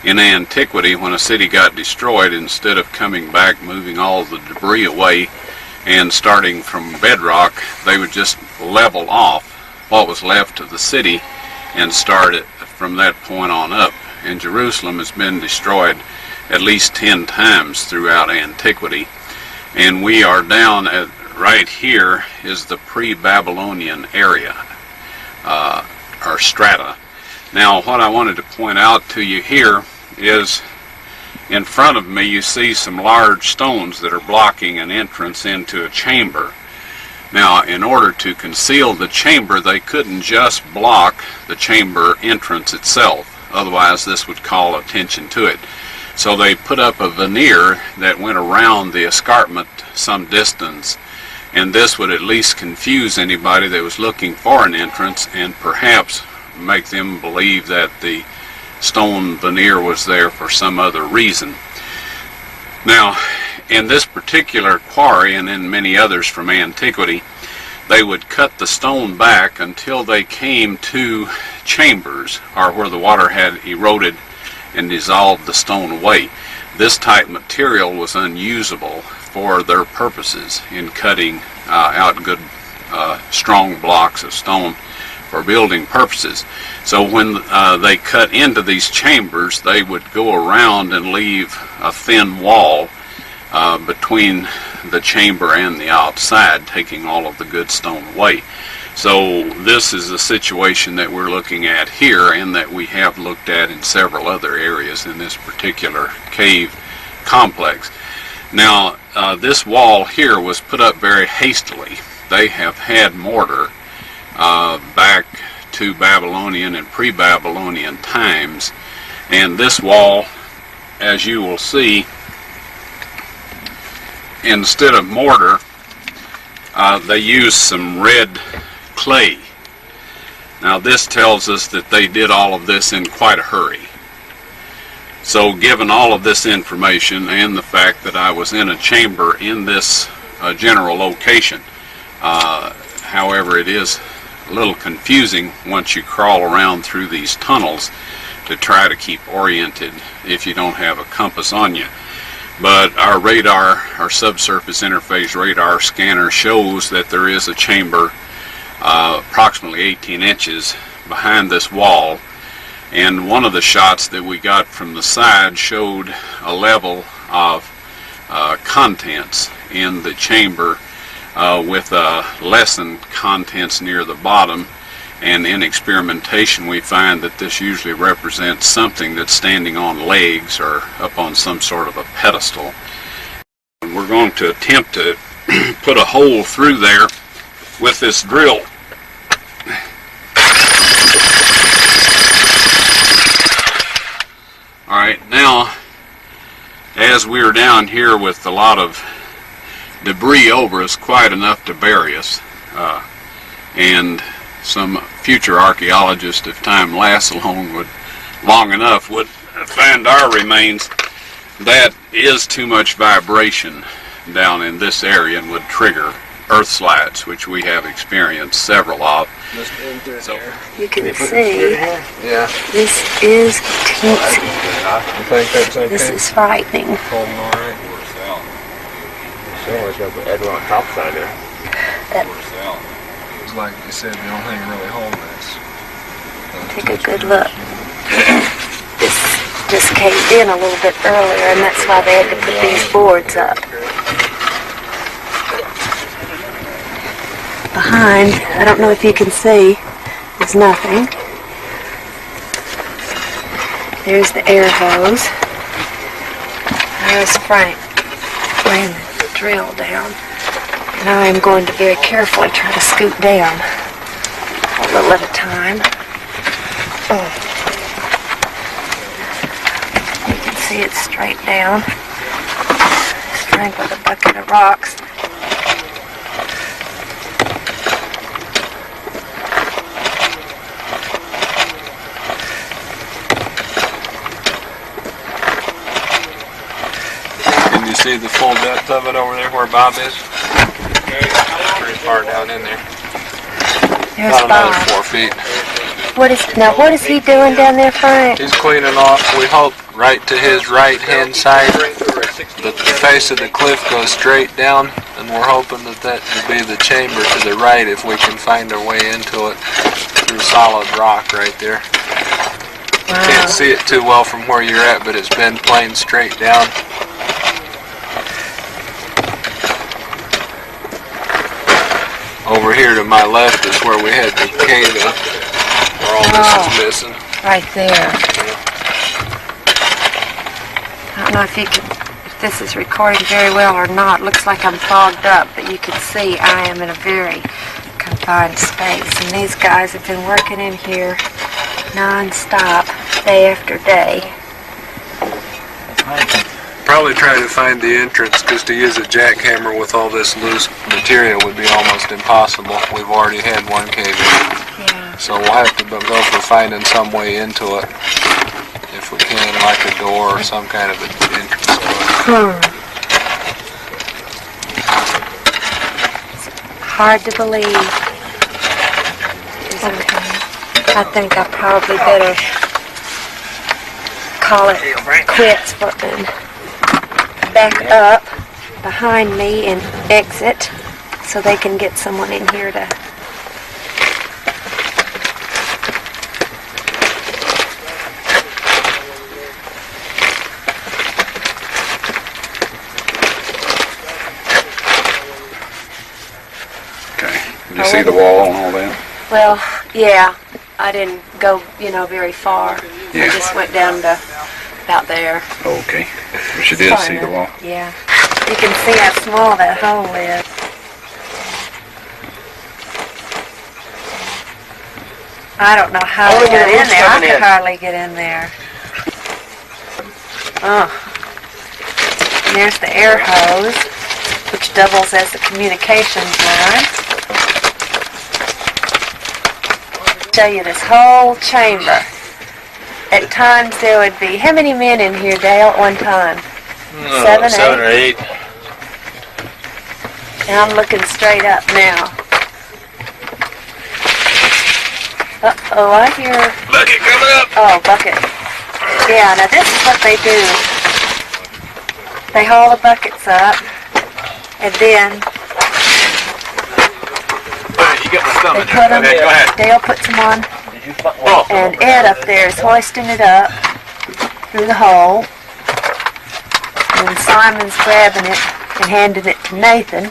In antiquity, when a city got destroyed, instead of coming back, moving all the debris away, and starting from bedrock, they would just level off what was left of the city and start it from that point on up. And Jerusalem has been destroyed at least 10 times throughout antiquity. And we are down at, right here is the pre-Babylonian area, or strata. Now, what I wanted to point out to you here is in front of me you see some large stones that are blocking an entrance into a chamber. Now, in order to conceal the chamber, they couldn't just block the chamber entrance itself, otherwise this would call attention to it. So they put up a veneer that went around the escarpment some distance, and this would at least confuse anybody that was looking for an entrance and perhaps make them believe that the stone veneer was there for some other reason. Now, in this particular quarry and in many others from antiquity, they would cut the stone back until they came to chambers, or where the water had eroded and dissolved the stone away. This type material was unusable for their purposes in cutting out good strong blocks of stone for building purposes. So when they cut into these chambers, they would go around and leave a thin wall between the chamber and the outside, taking all of the good stone away. So this is the situation that we're looking at here, and that we have looked at in several other areas in this particular cave complex. Now, this wall here was put up very hastily. They have had mortar back to Babylonian and pre-Babylonian times, and this wall, as you will see, instead of mortar, they used some red clay. Now this tells us that they did all of this in quite a hurry. So given all of this information and the fact that I was in a chamber in this general location, however, it is a little confusing once you crawl around through these tunnels to try to keep oriented if you don't have a compass on you. But our radar, our subsurface interface radar scanner, shows that there is a chamber approximately 18 inches behind this wall, and one of the shots that we got from the side showed a level of contents in the chamber with lessened contents near the bottom, and in experimentation we find that this usually represents something that's standing on legs or up on some sort of a pedestal. And we're going to attempt to put a hole through there with this drill. Alright, now as we're down here with a lot of debris over us, quite enough to bury us, and some future archaeologists, if time lasts long enough, would find our remains. That is too much vibration down in this area and would trigger earth slides, which we have experienced several of. So You can see this is teensy. This is frightening. Like you said, the only thing really holding this. Take a good look. This just caved in a little bit earlier, and that's why they had to put these boards up. Behind, I don't know if you can see, there's nothing. There's the air hose. There's Frank laying the drill down. And I am going to very carefully try to scoot down a little at a time. You can see it's straight down. Straight with a bucket of rocks. Can you see the full depth of it over there where Bob is? Pretty far down in there. There's About another Bob. 4 feet. What is he doing down there, Frank? He's cleaning off, we hope, right to his right-hand side. The face of the cliff goes straight down, and we're hoping that that will be the chamber to the right if we can find our way into it through solid rock right there. You can't see it too well from where you're at, but it's been plain straight down. Over here to my left is where we had the cave in, where all this is missing. Right there. I don't know if this is recording very well or not. Looks like I'm fogged up, but you can see I am in a very confined space. And these guys have been working in here non-stop, day after day. Probably try to find the entrance, because to use a jackhammer with all this loose material would be almost impossible. We've already had one cave in. Yeah. So we'll have to go for finding some way into it, if we can, like a door or some kind of an entrance to it. Hard to believe. Okay. I think I probably better call it quits and back up behind me and exit so they can get someone in here to Did you see the wall and all that? Well, yeah, I didn't go, very far. Yeah. I just went down to about there. Okay. But you did see the wall. Yeah. You can see how small that hole is. I don't know how to get in there. I could hardly get in there. Oh. And there's the air hose, which doubles as the communications line. Show you this whole chamber. At times there would be, how many men in here, Dale, at one time? 7 or 8. And I'm looking straight up now. Uh-oh, I hear... Bucket coming up! Oh, bucket. Yeah, now this is what they do. They haul the buckets up, and then... You got my They stomach. put them, Okay, go ahead. Dale puts them on, and Ed up there is hoisting it up through the hole. And then Simon's grabbing it and handing it to Nathan.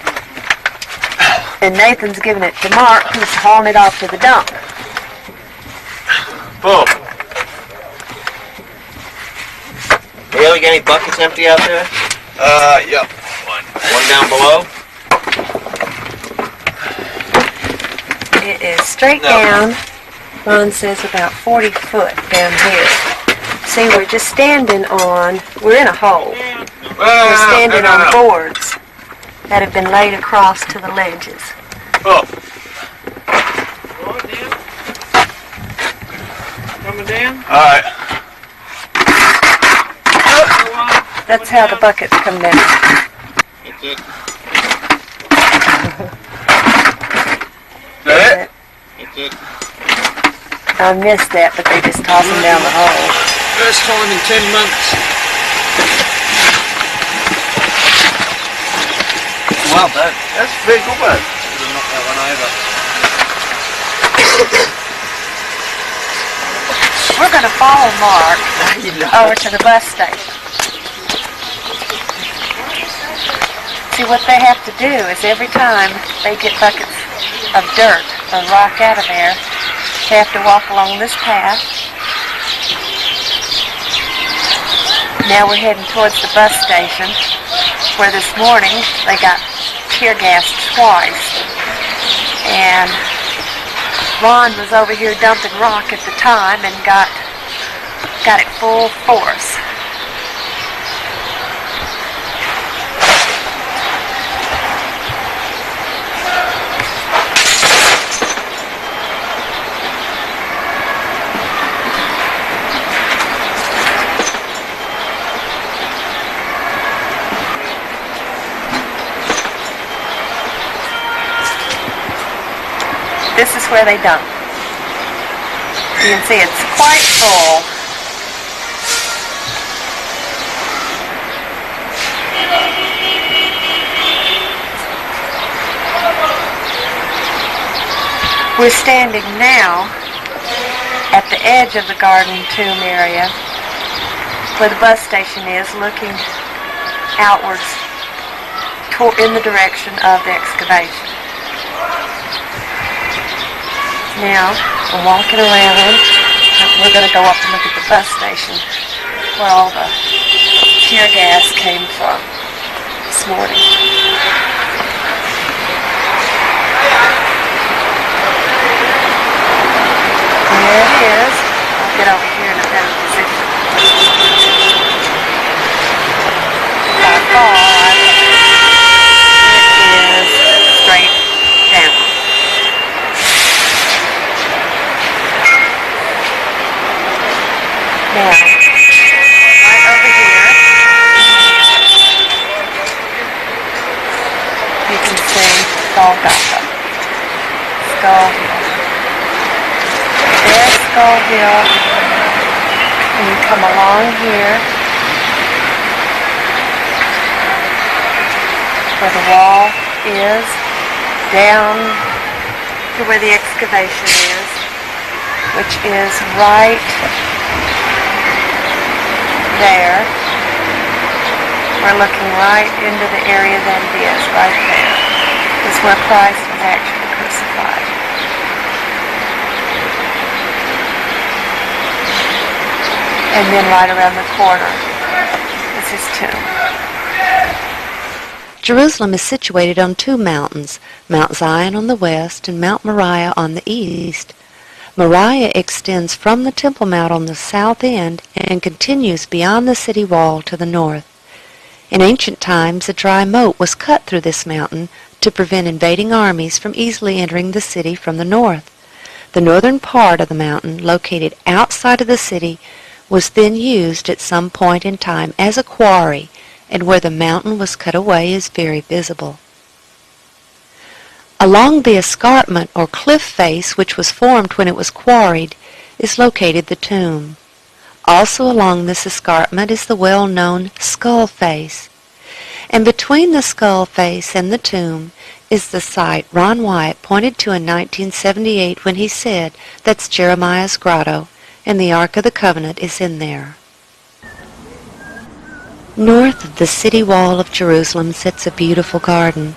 And Nathan's giving it to Mark, who's hauling it off to the dump. Pull. Dale, you got any buckets empty out there? Yep. One down below? It is straight down. Ron says about 40 foot down here. See, we're just standing on, we're in a hole. We're standing on boards that have been laid across to the ledges. Pull. Coming down? Alright. That's how the buckets come down. That's it. That it? That's it. I missed that, but they just toss them down the hole. First time in 10 months. Well, that's a big one. Knock that one over. We're going to follow Mark over to the bus station. See, what they have to do is every time they get buckets of dirt or rock out of there, they have to walk along this path. Now we're heading towards the bus station, where this morning they got tear gassed twice. And Ron was over here dumping rock at the time and got it full force. this is where they dump. You can see it's quite full. We're standing now at the edge of the garden tomb area where the bus station is, looking outwards in the direction of the excavation. Now, we're walking around. We're going to go up and look at the bus station where all the tear gas came from this morning. There it is. I'll get over here in a better position. If I fall, it is straight down. Now, right over here, you can see Golgotha, Skull Hill. There's Skull Hill, and you come along here, where the wall is, down to where the excavation is, which is right there. We're looking right into the area that it is, right there. It's where Christ was actually crucified. And then right around the corner is his tomb. Jerusalem is situated on two mountains, Mount Zion on the west and Mount Moriah on the east. Moriah extends from the Temple Mount on the south end and continues beyond the city wall to the north. In ancient times, a dry moat was cut through this mountain to prevent invading armies from easily entering the city from the north. The northern part of the mountain, located outside of the city, was then used at some point in time as a quarry, and where the mountain was cut away is very visible. Along the escarpment or cliff face which was formed when it was quarried is located the tomb. Also along this escarpment is the well-known skull face. And between the skull face and the tomb is the site Ron Uayetto pointed to in 1978 when he said, "That's Jeremiah's grotto, and the Ark of the Covenant is in there." North of the city wall of Jerusalem sits a beautiful garden.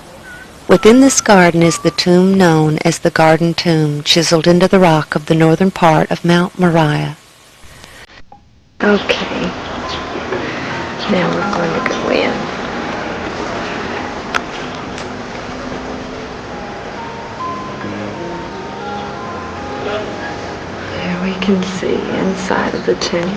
Within this garden is the tomb known as the Garden Tomb, chiseled into the rock of the northern part of Mount Moriah. Okay, now we're going to go in. There we can see inside of the tomb.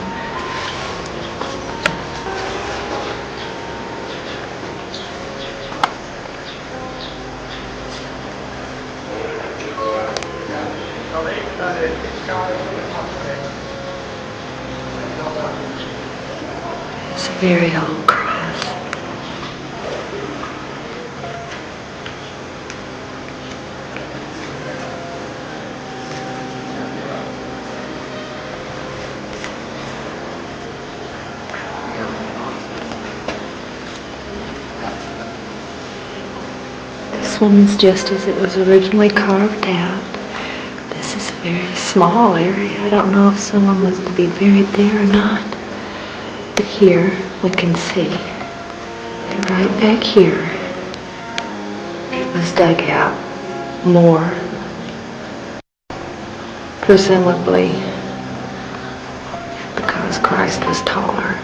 It's a very old cross. This one is just as it was originally carved out. This is a very small area. I don't know if someone was to be buried there or not. But here we can see that right back here it was dug out more, presumably because Christ was taller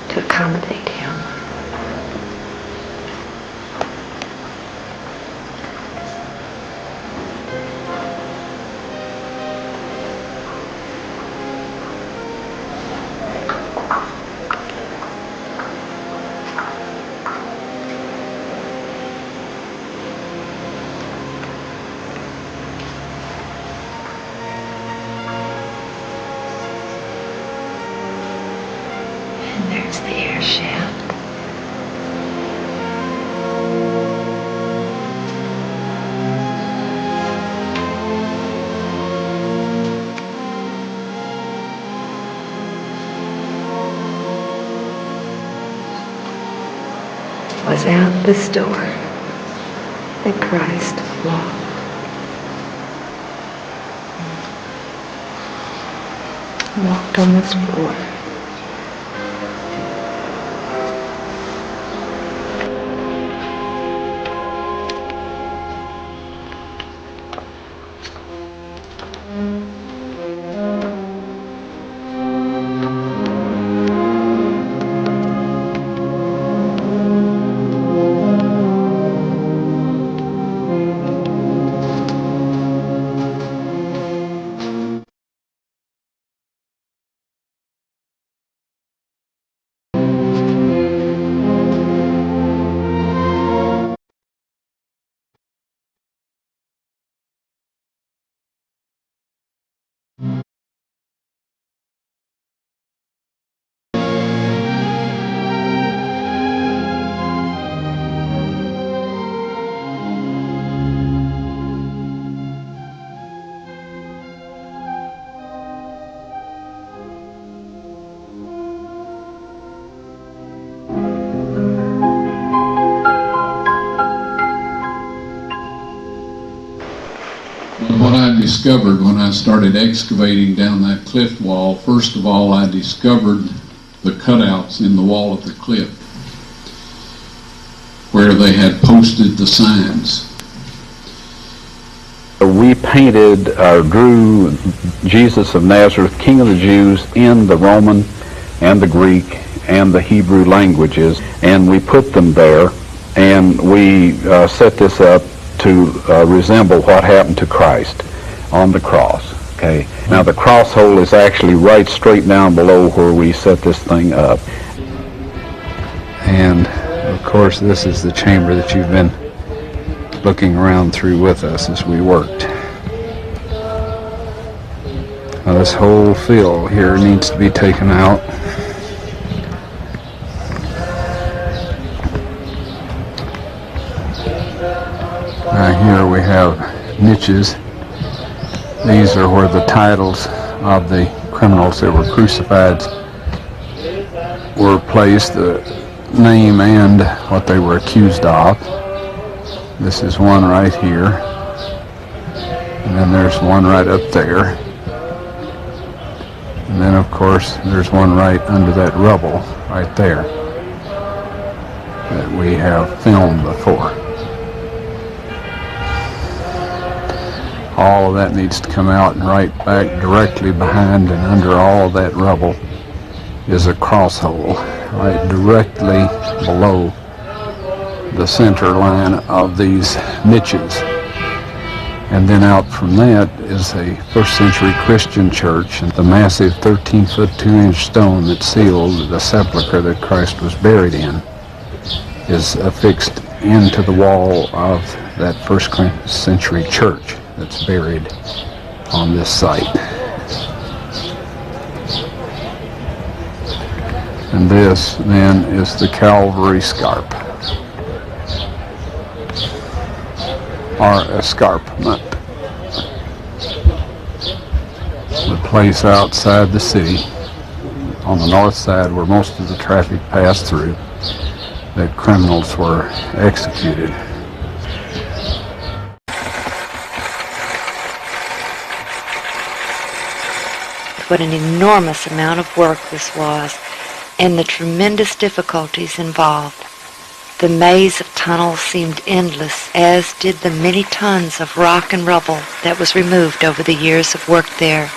to accommodate him. And there's the air shaft. was out this door that Christ walked. Walked on this floor. What I discovered when I started excavating down that cliff wall, first of all, I discovered the cutouts in the wall of the cliff where they had posted the signs. We painted or drew Jesus of Nazareth, King of the Jews, in the Roman and the Greek and the Hebrew languages, and we put them there, and we set this up to resemble what happened to Christ on the cross. Okay. Now the cross hole is actually right straight down below where we set this thing up. And of course this is the chamber that you've been looking around through with us as we worked. Now this whole fill here needs to be taken out. Here we have niches. These are where the titles of the criminals that were crucified were placed, the name and what they were accused of. This is one right here, and then there's one right up there, and then of course there's one right under that rubble right there that we have filmed before. All of that needs to come out, and right back directly behind and under all of that rubble is a cross hole, right directly below the center line of these niches. And then out from that is a first century Christian church, and the massive 13-foot 2-inch stone that sealed the sepulcher that Christ was buried in is affixed into the wall of that first century church that's buried on this site. And this then is the Calvary Scarp, or escarpment, the place outside the city on the north side where most of the traffic passed through that criminals were executed. What an enormous amount of work this was, and the tremendous difficulties involved. The maze of tunnels seemed endless, as did the many tons of rock and rubble that was removed over the years of work there.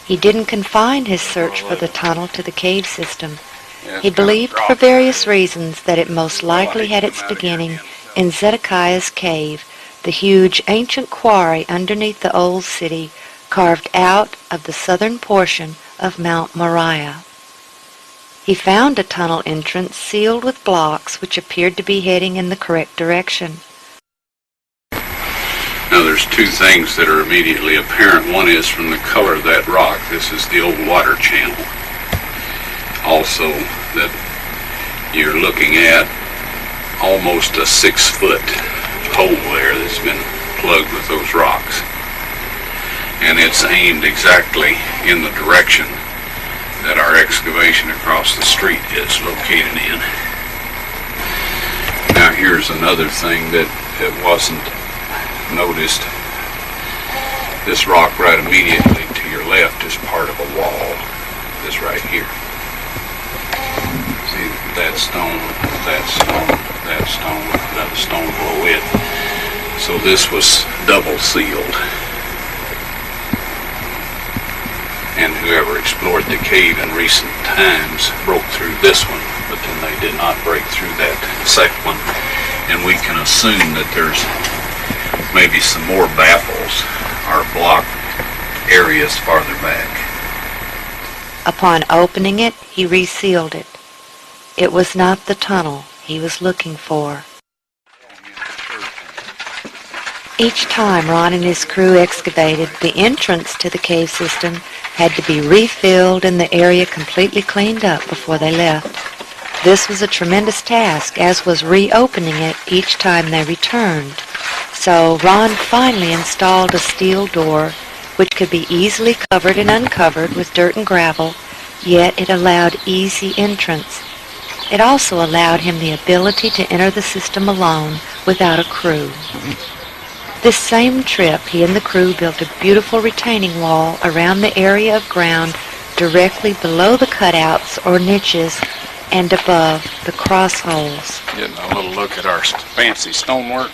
He didn't confine his search for the tunnel to the cave system. He believed for various reasons that it most likely had its beginning in Zedekiah's cave, the huge ancient quarry underneath the old city, carved out of the southern portion of Mount Moriah. He found a tunnel entrance sealed with blocks which appeared to be heading in the correct direction. Now there's two things that are immediately apparent. One is from the color of that rock. This is the old water channel. Also that you're looking at almost a 6-foot hole there that's been plugged with those rocks. And it's aimed exactly in the direction that our excavation across the street is located in. Now here's another thing that wasn't noticed. This rock right immediately to your left is part of a wall. This right here. See that stone, that stone, that stone, another stone below it. So this was double sealed. And whoever explored the cave in recent times broke through this one, but then they did not break through that second one. And we can assume that there's maybe some more baffles or blocked areas farther back. Upon opening it, he resealed it. It was not the tunnel he was looking for. Each time Ron and his crew excavated, the entrance to the cave system had to be refilled and the area completely cleaned up before they left. This was a tremendous task, as was reopening it each time they returned. So Ron finally installed a steel door which could be easily covered and uncovered with dirt and gravel, yet it allowed easy entrance. It also allowed him the ability to enter the system alone without a crew. This same trip, he and the crew built a beautiful retaining wall around the area of ground directly below the cutouts or niches and above the cross holes. Getting a little look at our fancy stonework.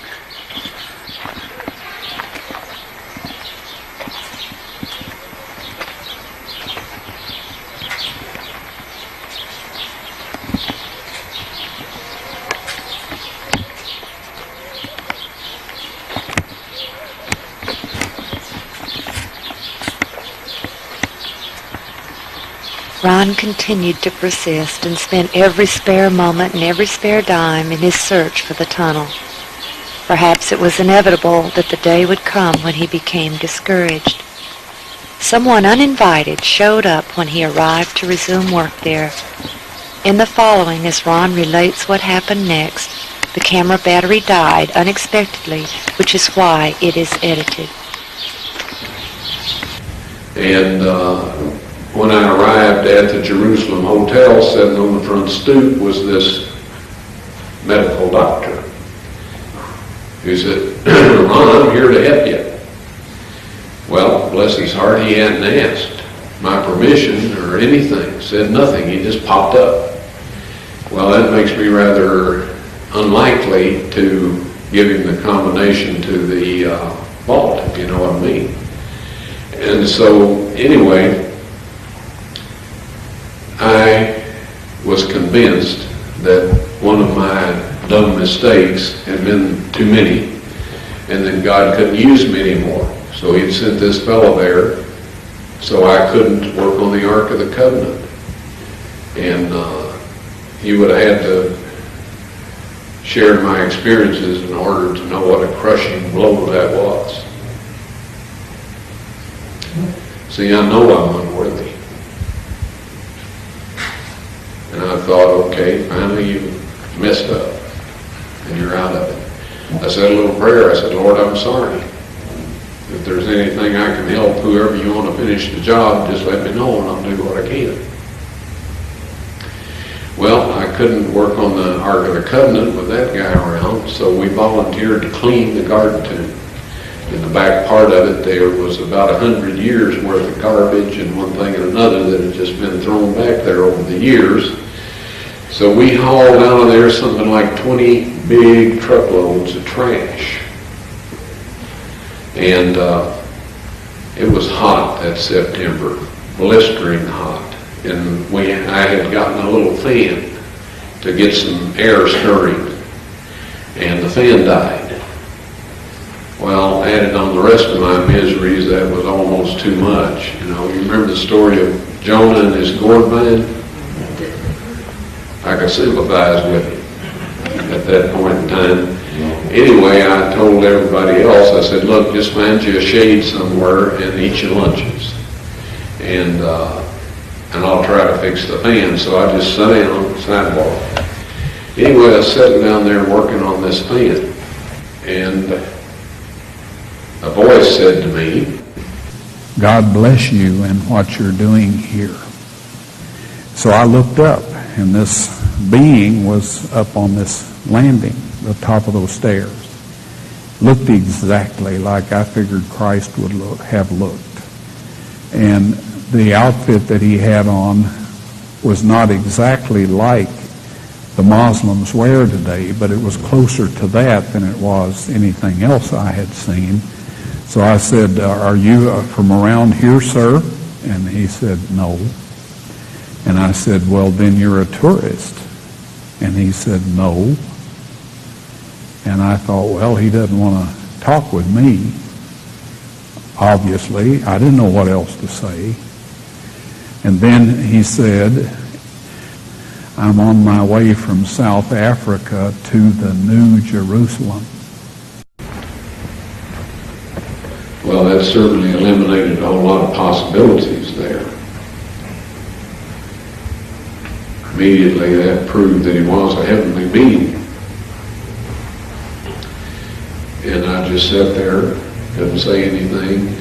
Ron continued to persist and spent every spare moment and every spare dime in his search for the tunnel. Perhaps it was inevitable that the day would come when he became discouraged. Someone uninvited showed up when he arrived to resume work there. In the following, as Ron relates what happened next, the camera battery died unexpectedly, which is why it is edited. And when I arrived at the Jerusalem Hotel, sitting on the front stoop was this medical doctor who said, "Ron, I'm here to help you." Well, bless his heart, he hadn't asked my permission or anything, said nothing, he just popped up. Well, that makes me rather unlikely to give him the combination to the vault, if you know what I mean. And so, anyway, I was convinced that one of my dumb mistakes had been too many, and that God couldn't use me anymore. So he'd sent this fellow there so I couldn't work on the Ark of the Covenant. And he would have had to share my experiences in order to know what a crushing blow that was. See, I know I'm unworthy. And I thought, okay, finally you messed up and you're out of it. I said a little prayer. I said, "Lord, I'm sorry. If there's anything I can help, whoever you want to finish the job, just let me know and I'll do what I can." Well, I couldn't work on the Ark of the Covenant with that guy around, so we volunteered to clean the garden tomb. In the back part of it, there was about 100 years worth of garbage and one thing and another that had just been thrown back there over the years. So we hauled out of there something like 20 big truckloads of trash. And it was hot that September, blistering hot. And I had gotten a little fan to get some air stirring, and the fan died. Well, added on the rest of my miseries, that was almost too much. You know, you remember the story of Jonah and his gourd vine? I could sympathize with him at that point in time. Anyway, I told everybody else, I said, "Look, just find you a shade somewhere and eat your lunches. And I'll try to fix the fan." So I just sat down on the sidewalk. Anyway, I was sitting down there working on this fan. And a voice said to me, "God bless you and what you're doing here." So I looked up, and this being was up on this landing, the top of those stairs. Looked exactly like I figured Christ would have looked. And the outfit that he had on was not exactly like the Muslims wear today, but it was closer to that than it was anything else I had seen. So I said, "Are you from around here, sir?" And he said, "No." And I said, "Well, then you're a tourist." And he said, "No." And I thought, well, he doesn't want to talk with me. Obviously, I didn't know what else to say. And then he said, "I'm on my way from South Africa to the New Jerusalem." Well, that certainly eliminated a whole lot of possibilities there. Immediately that proved that he was a heavenly being. And I just sat there, didn't say anything,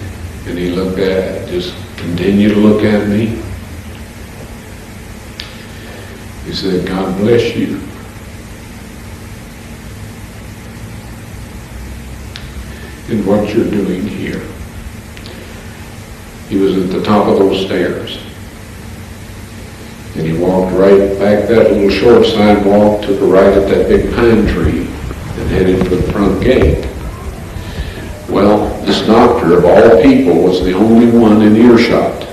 and he just continued to look at me. He said, "God bless you." And what you're doing here. He was at the top of those stairs. And he walked right back that little short sidewalk, took a right at that big pine tree, and headed for the front gate. Well, this doctor of all people was the only one in earshot.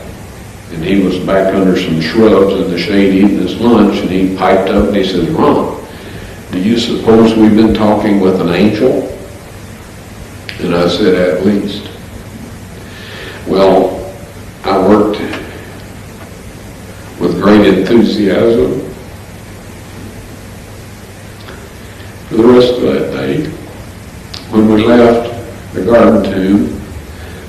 And he was back under some shrubs in the shade eating his lunch, and he piped up and he said, "Ron, do you suppose we've been talking with an angel?" And I said, "At least." Well, I worked with great enthusiasm for the rest of that day. When we left the garden tomb,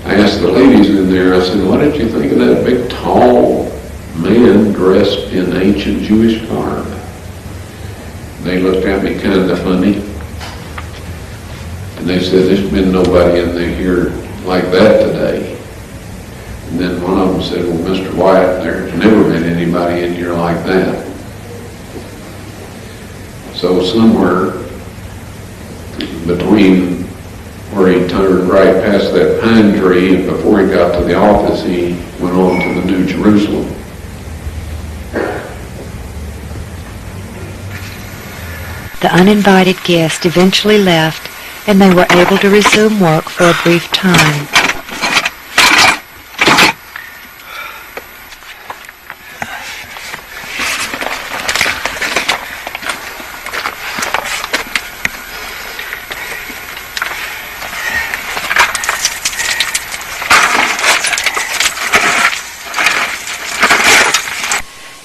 I asked the ladies in there, I said, "What did you think of that big, tall man dressed in ancient Jewish garb?" They looked at me kind of funny. And they said, "There's been nobody in here like that today." And then one of them said, "Well, Mr. Wyatt, there's never been anybody in here like that." So somewhere between where he turned right past that pine tree and before he got to the office, he went on to the New Jerusalem. The uninvited guest eventually left, and they were able to resume work for a brief time.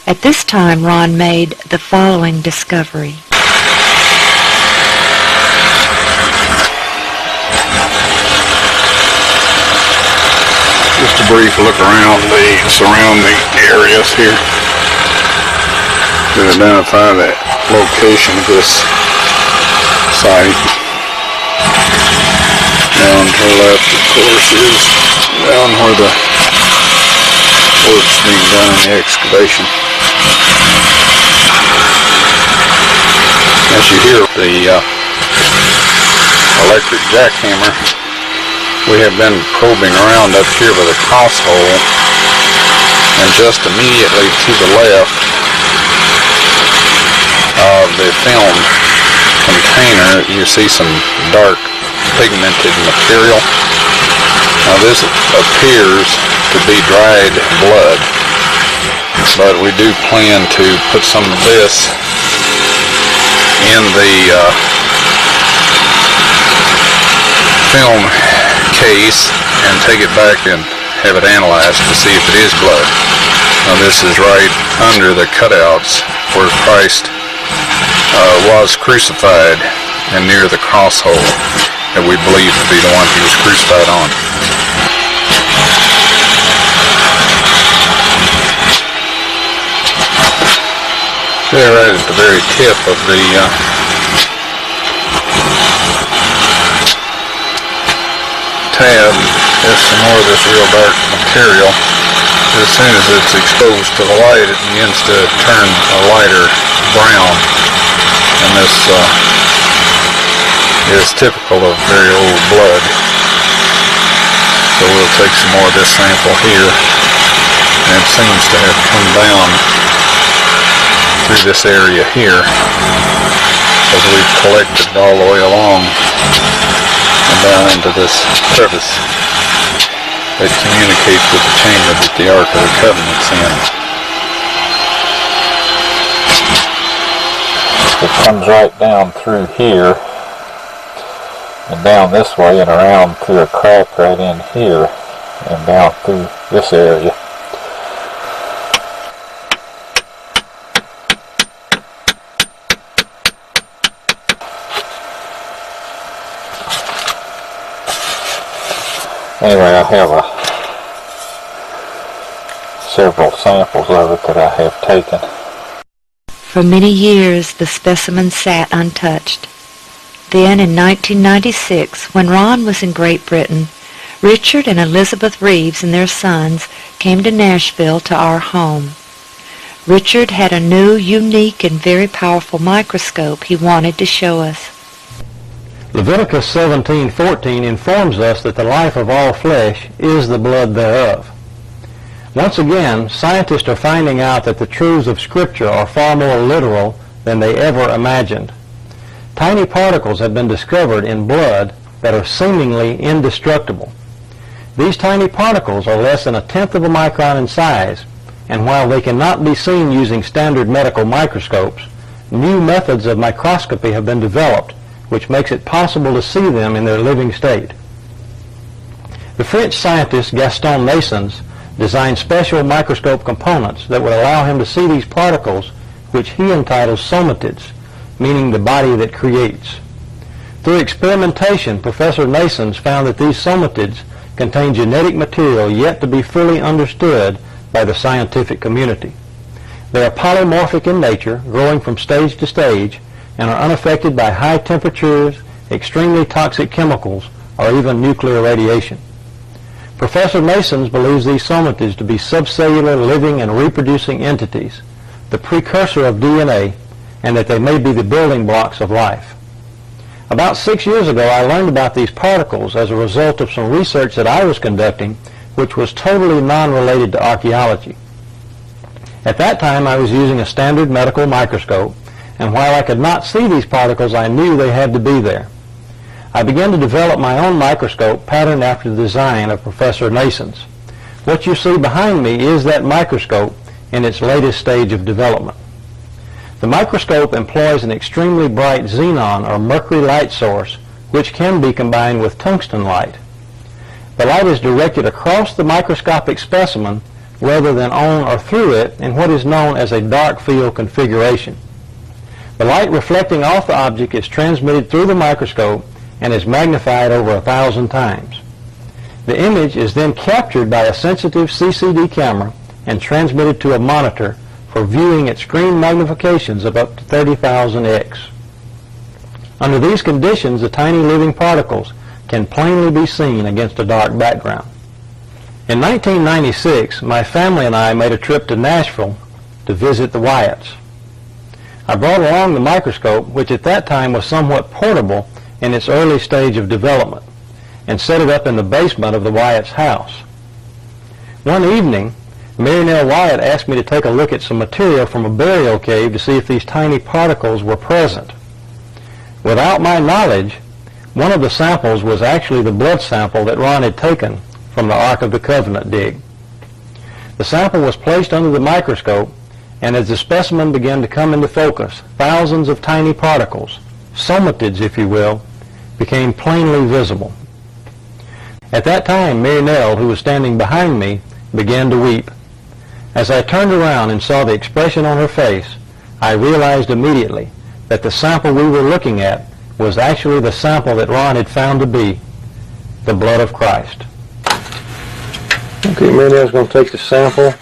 At this time, Ron made the following discovery. Just a brief look around the surrounding areas here to identify the location of this site. Down to the left, of course, is down where the work's being done in the excavation. As you hear the electric jackhammer, we have been probing around up here by the cross hole, and just immediately to the left of the film container you see some dark pigmented material. Now this appears to be dried blood, but we do plan to put some of this in the film case and take it back and have it analyzed to see if it is blood. Now this is right under the cutouts where Christ was crucified and near the cross hole that we believe to be the one he was crucified on. There, right at the very tip of the tab, there's some more of this real dark material. as soon as it's exposed to the light, it begins to turn a lighter brown, and this is typical of very old blood. So we'll take some more of this sample here, and it seems to have come down through this area here, as we've collected all the way along and down into this crevice that communicates with the chamber that the Ark of the Covenant's in. It comes right down through here and down this way and around through a crack right in here and down through this area. Anyway, I have several samples of it that I have taken. For many years the specimen sat untouched. Then in 1996, when Ron was in Great Britain, Richard and Elizabeth Reeves and their sons came to Nashville to our home. Richard had a new, unique, and very powerful microscope he wanted to show us. Leviticus 17:14 informs us that the life of all flesh is the blood thereof. Once again, scientists are finding out that the truths of Scripture are far more literal than they ever imagined. Tiny particles have been discovered in blood that are seemingly indestructible. These tiny particles are less than 1/10 of a micron in size, and while they cannot be seen using standard medical microscopes, new methods of microscopy have been developed which makes it possible to see them in their living state. The French scientist Gaston Naessens designed special microscope components that would allow him to see these particles, which he entitles somatids, meaning the body that creates. Through experimentation, Professor Naessens found that these somatids contain genetic material yet to be fully understood by the scientific community. They are polymorphic in nature, growing from stage to stage, and are unaffected by high temperatures, extremely toxic chemicals, or even nuclear radiation. Professor Naessens believes these somatids to be subcellular living and reproducing entities, the precursor of DNA, and that they may be the building blocks of life. About 6 years ago, I learned about these particles as a result of some research that I was conducting, which was totally non-related to archaeology. At that time, I was using a standard medical microscope, and while I could not see these particles, I knew they had to be there. I began to develop my own microscope patterned after the design of Professor Naessens. What you see behind me is that microscope in its latest stage of development. The microscope employs an extremely bright xenon or mercury light source, which can be combined with tungsten light. The light is directed across the microscopic specimen rather than on or through it in what is known as a dark field configuration. The light reflecting off the object is transmitted through the microscope and is magnified over 1,000 times. The image is then captured by a sensitive CCD camera and transmitted to a monitor for viewing at screen magnifications of up to 30,000x. Under these conditions, the tiny living particles can plainly be seen against a dark background. In 1996, my family and I made a trip to Nashville to visit the Uayetts. I brought along the microscope, which at that time was somewhat portable in its early stage of development, and set it up in the basement of the Uayetts' house. One evening, Mary Nell Uayett asked me to take a look at some material from a burial cave to see if these tiny particles were present. Without my knowledge, one of the samples was actually the blood sample that Ron had taken from the Ark of the Covenant dig. The sample was placed under the microscope, and as the specimen began to come into focus, thousands of tiny particles, somatids if you will, became plainly visible. At that time, Mary Nell, who was standing behind me, began to weep. As I turned around and saw the expression on her face, I realized immediately that the sample we were looking at was actually the sample that Ron had found to be the blood of Christ. Okay, Mary Nell's going to take the sample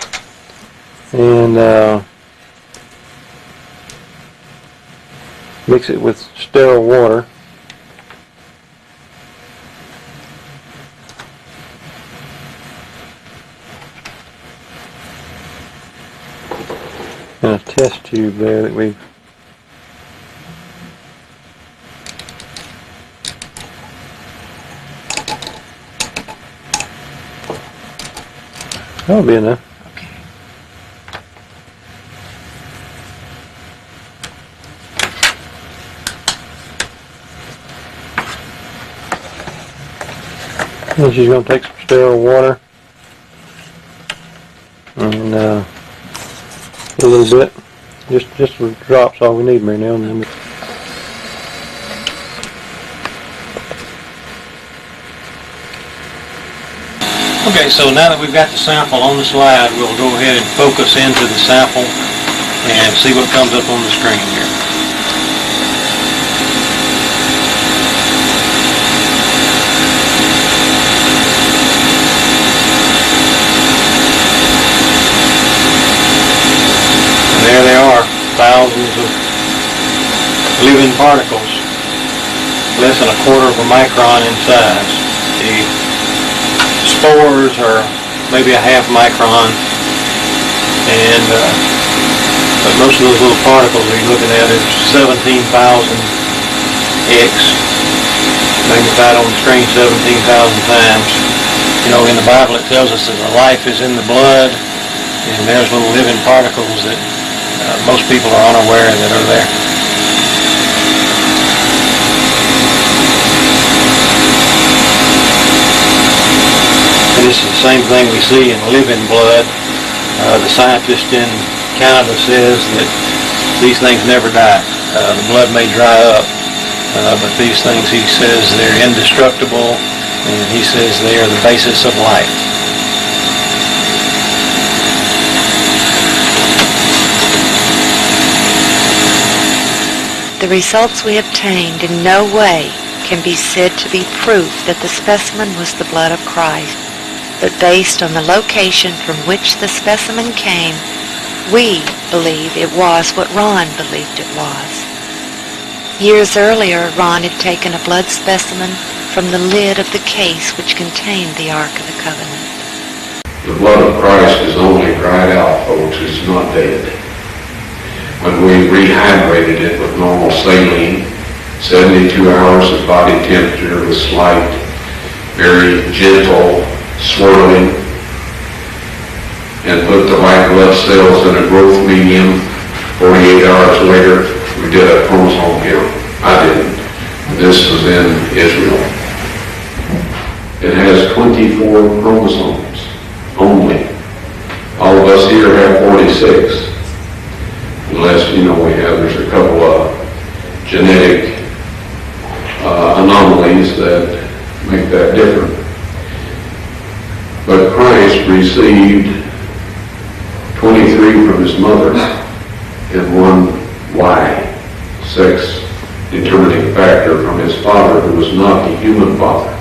and mix it with sterile water. kind of test tube there that we've that'll be enough. Okay. And she's going to take some sterile water and a little bit, just some drops, all we need right now. And then okay, so now that we've got the sample on the slide, we'll go ahead and focus into the sample and see what comes up on the screen here. There they are, thousands of living particles, less than a quarter of a micron in size. The spores are maybe a half micron, and but most of those little particles that you're looking at is 17,000 x magnified on the screen 17,000 times. You know, in the Bible it tells us that the life is in the blood, and there's little living particles that most people are unaware that are there. And this is the same thing we see in living blood. The scientist in Canada says that these things never die. The blood may dry up, but these things, he says, they're indestructible, and he says they are the basis of life. The results we obtained in no way can be said to be proof that the specimen was the blood of Christ, but based on the location from which the specimen came, we believe it was what Ron believed it was. Years earlier, Ron had taken a blood specimen from the lid of the case which contained the Ark of the Covenant. The blood of Christ is only dried out, folks. It's not dead. When we rehydrated it with normal saline, 72 hours of body temperature with slight, very gentle swirling, and put the white blood cells in a growth medium, 48 hours later, we did a chromosome count. I didn't. This was in Israel. It has 24 chromosomes only. All of us here have 46. Unless, there's a couple of genetic anomalies that make that different. But Christ received 23 from his mother and 1 Y, sex determining factor, from his father, who was not the human father.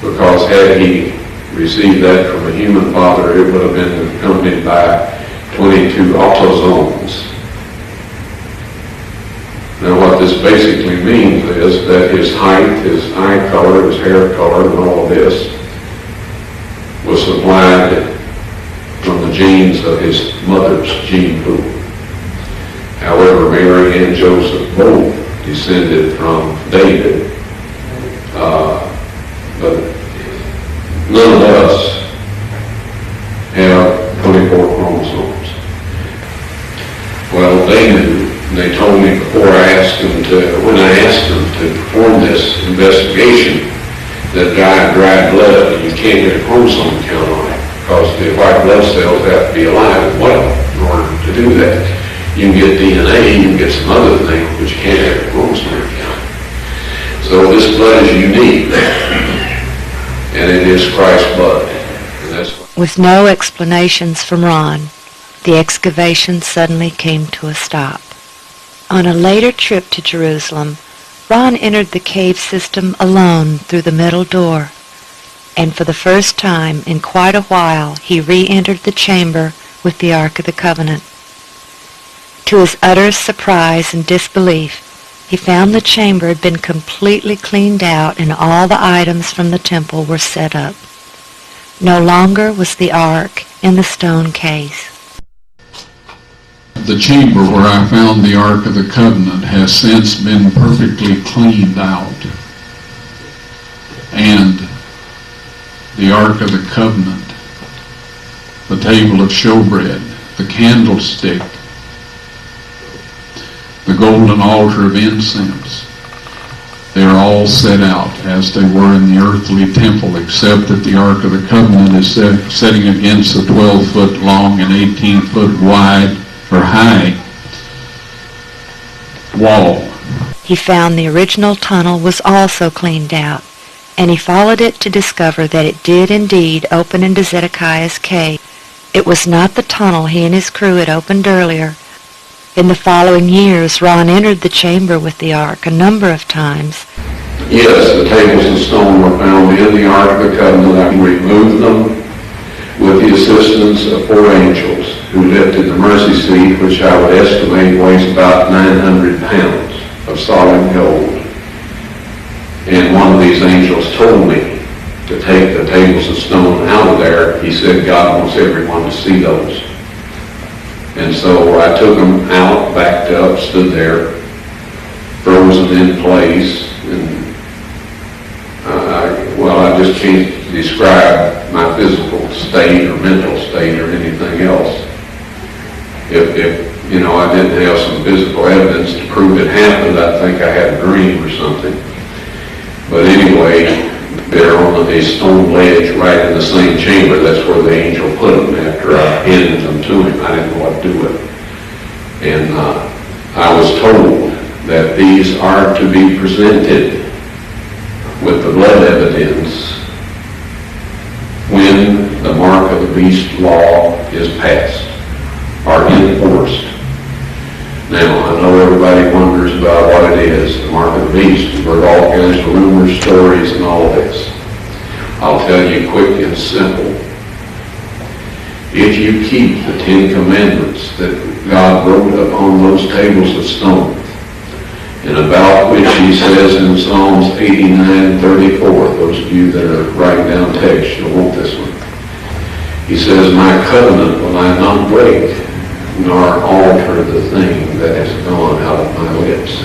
Because had he received that from a human father, it would have been accompanied by 22 autosomes. Now what this basically means is that his height, his eye color, his hair color, and all of this was supplied from the genes of his mother's gene pool. However, Mary and Joseph both descended from David, but none of us have 24 chromosomes. Well, they knew. They told me before when I asked them to perform this investigation, that dried blood, you can't get a chromosome count on it, because the white blood cells have to be alive and well in order to do that. You can get DNA, you can get some other things, but you can't have a chromosome count. So this blood is unique, and it is Christ's blood. And that's With no explanations from Ron, the excavation suddenly came to a stop. On a later trip to Jerusalem, Ron entered the cave system alone through the middle door, and for the first time in quite a while he re-entered the chamber with the Ark of the Covenant. To his utter surprise and disbelief, he found the chamber had been completely cleaned out and all the items from the temple were set up. No longer was the Ark in the stone case. The chamber where I found the Ark of the Covenant has since been perfectly cleaned out. And the Ark of the Covenant, the table of showbread, the candlestick, the golden altar of incense, they are all set out as they were in the earthly temple, except that the Ark of the Covenant is setting against a 12-foot long and 18-foot wide or high wall. He found the original tunnel was also cleaned out, and he followed it to discover that it did indeed open into Zedekiah's cave. It was not the tunnel he and his crew had opened earlier. In the following years, Ron entered the chamber with the ark a number of times. Yes, the tables of stone were found in the Ark of the Covenant. I removed them with the assistance of 4 angels who lifted the mercy seat, which I would estimate weighs about 900 pounds of solid gold. And one of these angels told me to take the tables of stone out of there. He said God wants everyone to see those. And so I took them out, backed up, stood there, frozen in place, and I just can't describe my physical state or mental state or anything else. If I didn't have some physical evidence to prove it happened, I'd think I had a dream or something. But anyway, they're on a stone ledge right in the same chamber. That's where the angel put them after I handed them to him. I didn't know what to do with them. And I was told that these are to be presented with the blood evidence when the mark of the beast law is passed or enforced. Now, I know everybody wonders about what it is, the mark of the beast. You've heard all kinds of rumors, stories, and all this. I'll tell you quick and simple. If you keep the 10 Commandments that God wrote upon those tables of stone, and about which he says in Psalms 89:34, those of you that are writing down text, you'll want this one. He says, "My covenant will I not break, nor alter the thing that has gone out of my lips."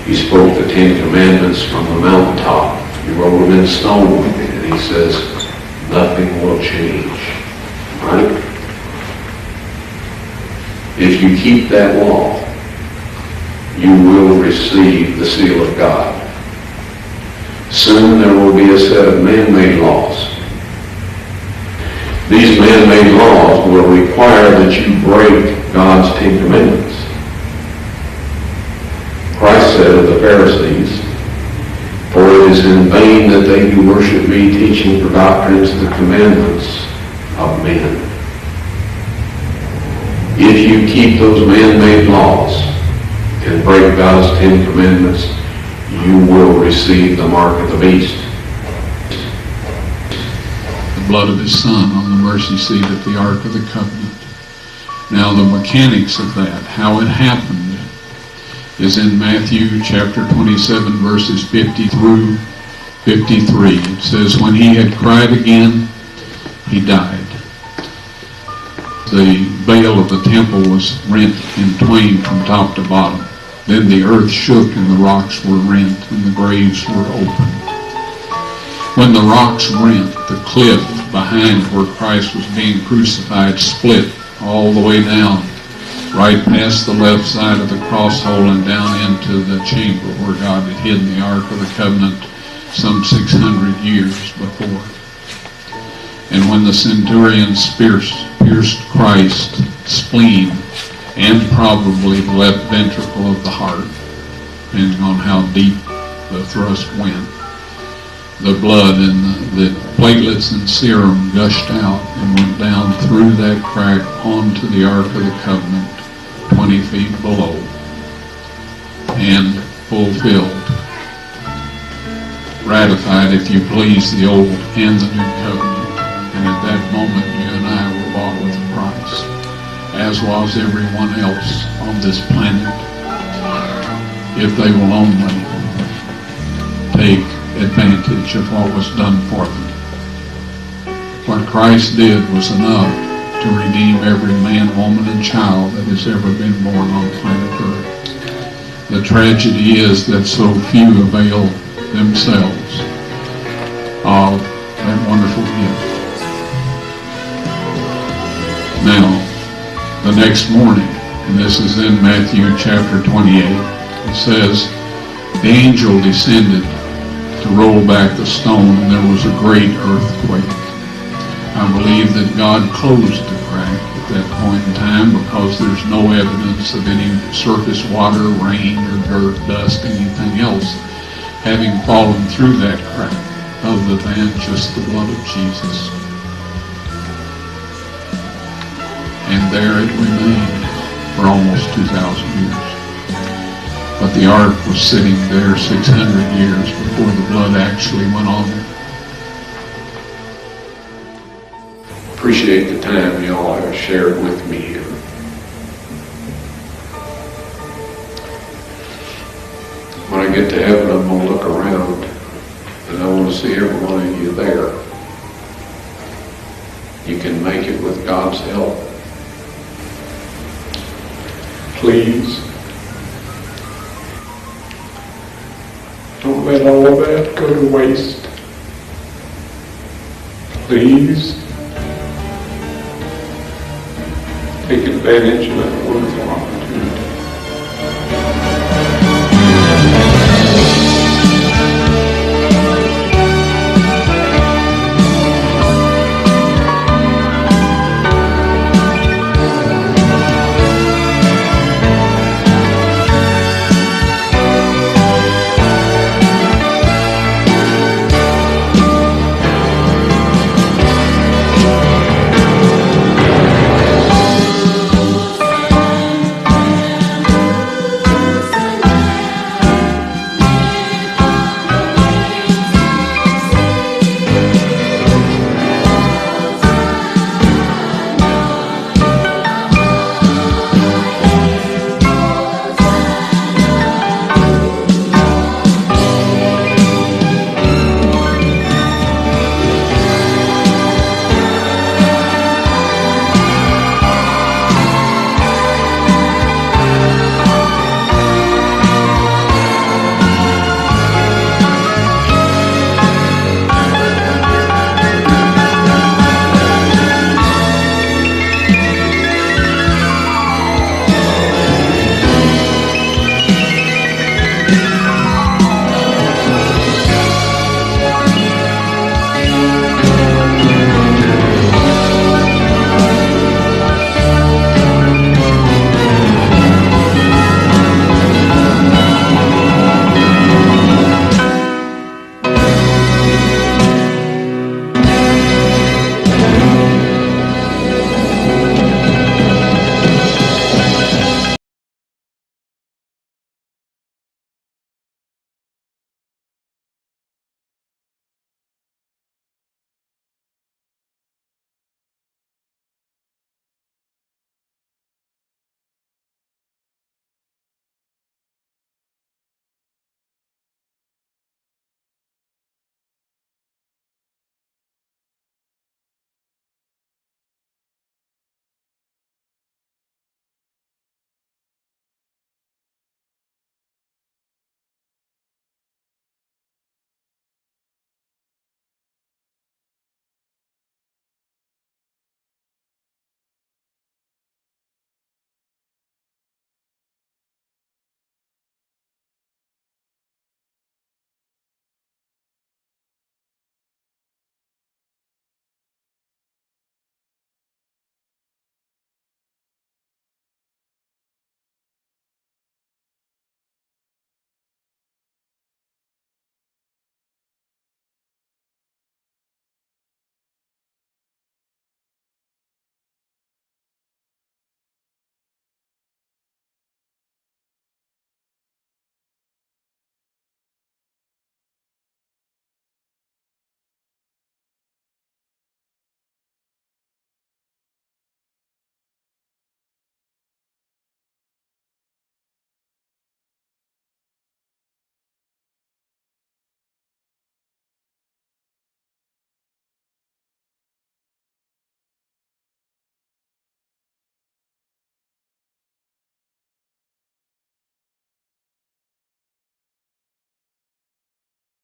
He spoke the 10 Commandments from the mountaintop. He wrote them in stone, and he says, nothing will change. Right? If you keep that law, you will receive the seal of God. Soon there will be a set of man-made laws. These man-made laws will require that you break God's 10 Commandments. Christ said of the Pharisees, "For it is in vain that they do worship me, teaching for doctrines the commandments of men." If you keep those man-made laws and break God's 10 Commandments, you will receive the mark of the beast. The blood of his Son on the mercy seat at the Ark of the Covenant. Now the mechanics of that, how it happened, is in Matthew chapter 27 verses 50 through 53. It says, "When he had cried again, he died. The veil of the temple was rent in twain from top to bottom. Then the earth shook and the rocks were rent and the graves were opened. When the rocks rent, the cliff behind where Christ was being crucified split all the way down, right past the left side of the cross hole and down into the chamber where God had hidden the Ark of the Covenant some 600 years before. And when the centurions pierced Christ's spleen and probably the left ventricle of the heart, depending on how deep the thrust went, the blood and the platelets and serum gushed out and went down through that crack onto the Ark of the Covenant, 20 feet below, and fulfilled, ratified, if you please, the Old and the New Covenant. And at that moment, you and I were bought with a price, as was everyone else on this planet, if they will only take advantage of what was done for them. What Christ did was enough to redeem every man, woman, and child that has ever been born on planet Earth. The tragedy is that so few avail themselves of that wonderful gift. Now, the next morning, and this is in Matthew chapter 28, it says, the angel descended to roll back the stone, and there was a great earthquake. I believe that God closed the crack at that point in time because there's no evidence of any surface water, rain, or dirt, dust, anything else having fallen through that crack other than just the blood of Jesus. And there it remained for almost 2,000 years. But the ark was sitting there 600 years before the blood actually went on it. Appreciate the time y'all have shared with me here. When I get to heaven, I'm going to look around and I want to see every one of you there. You can make it with God's help. Please, don't let all of that go to waste. Please, take advantage of that wonderful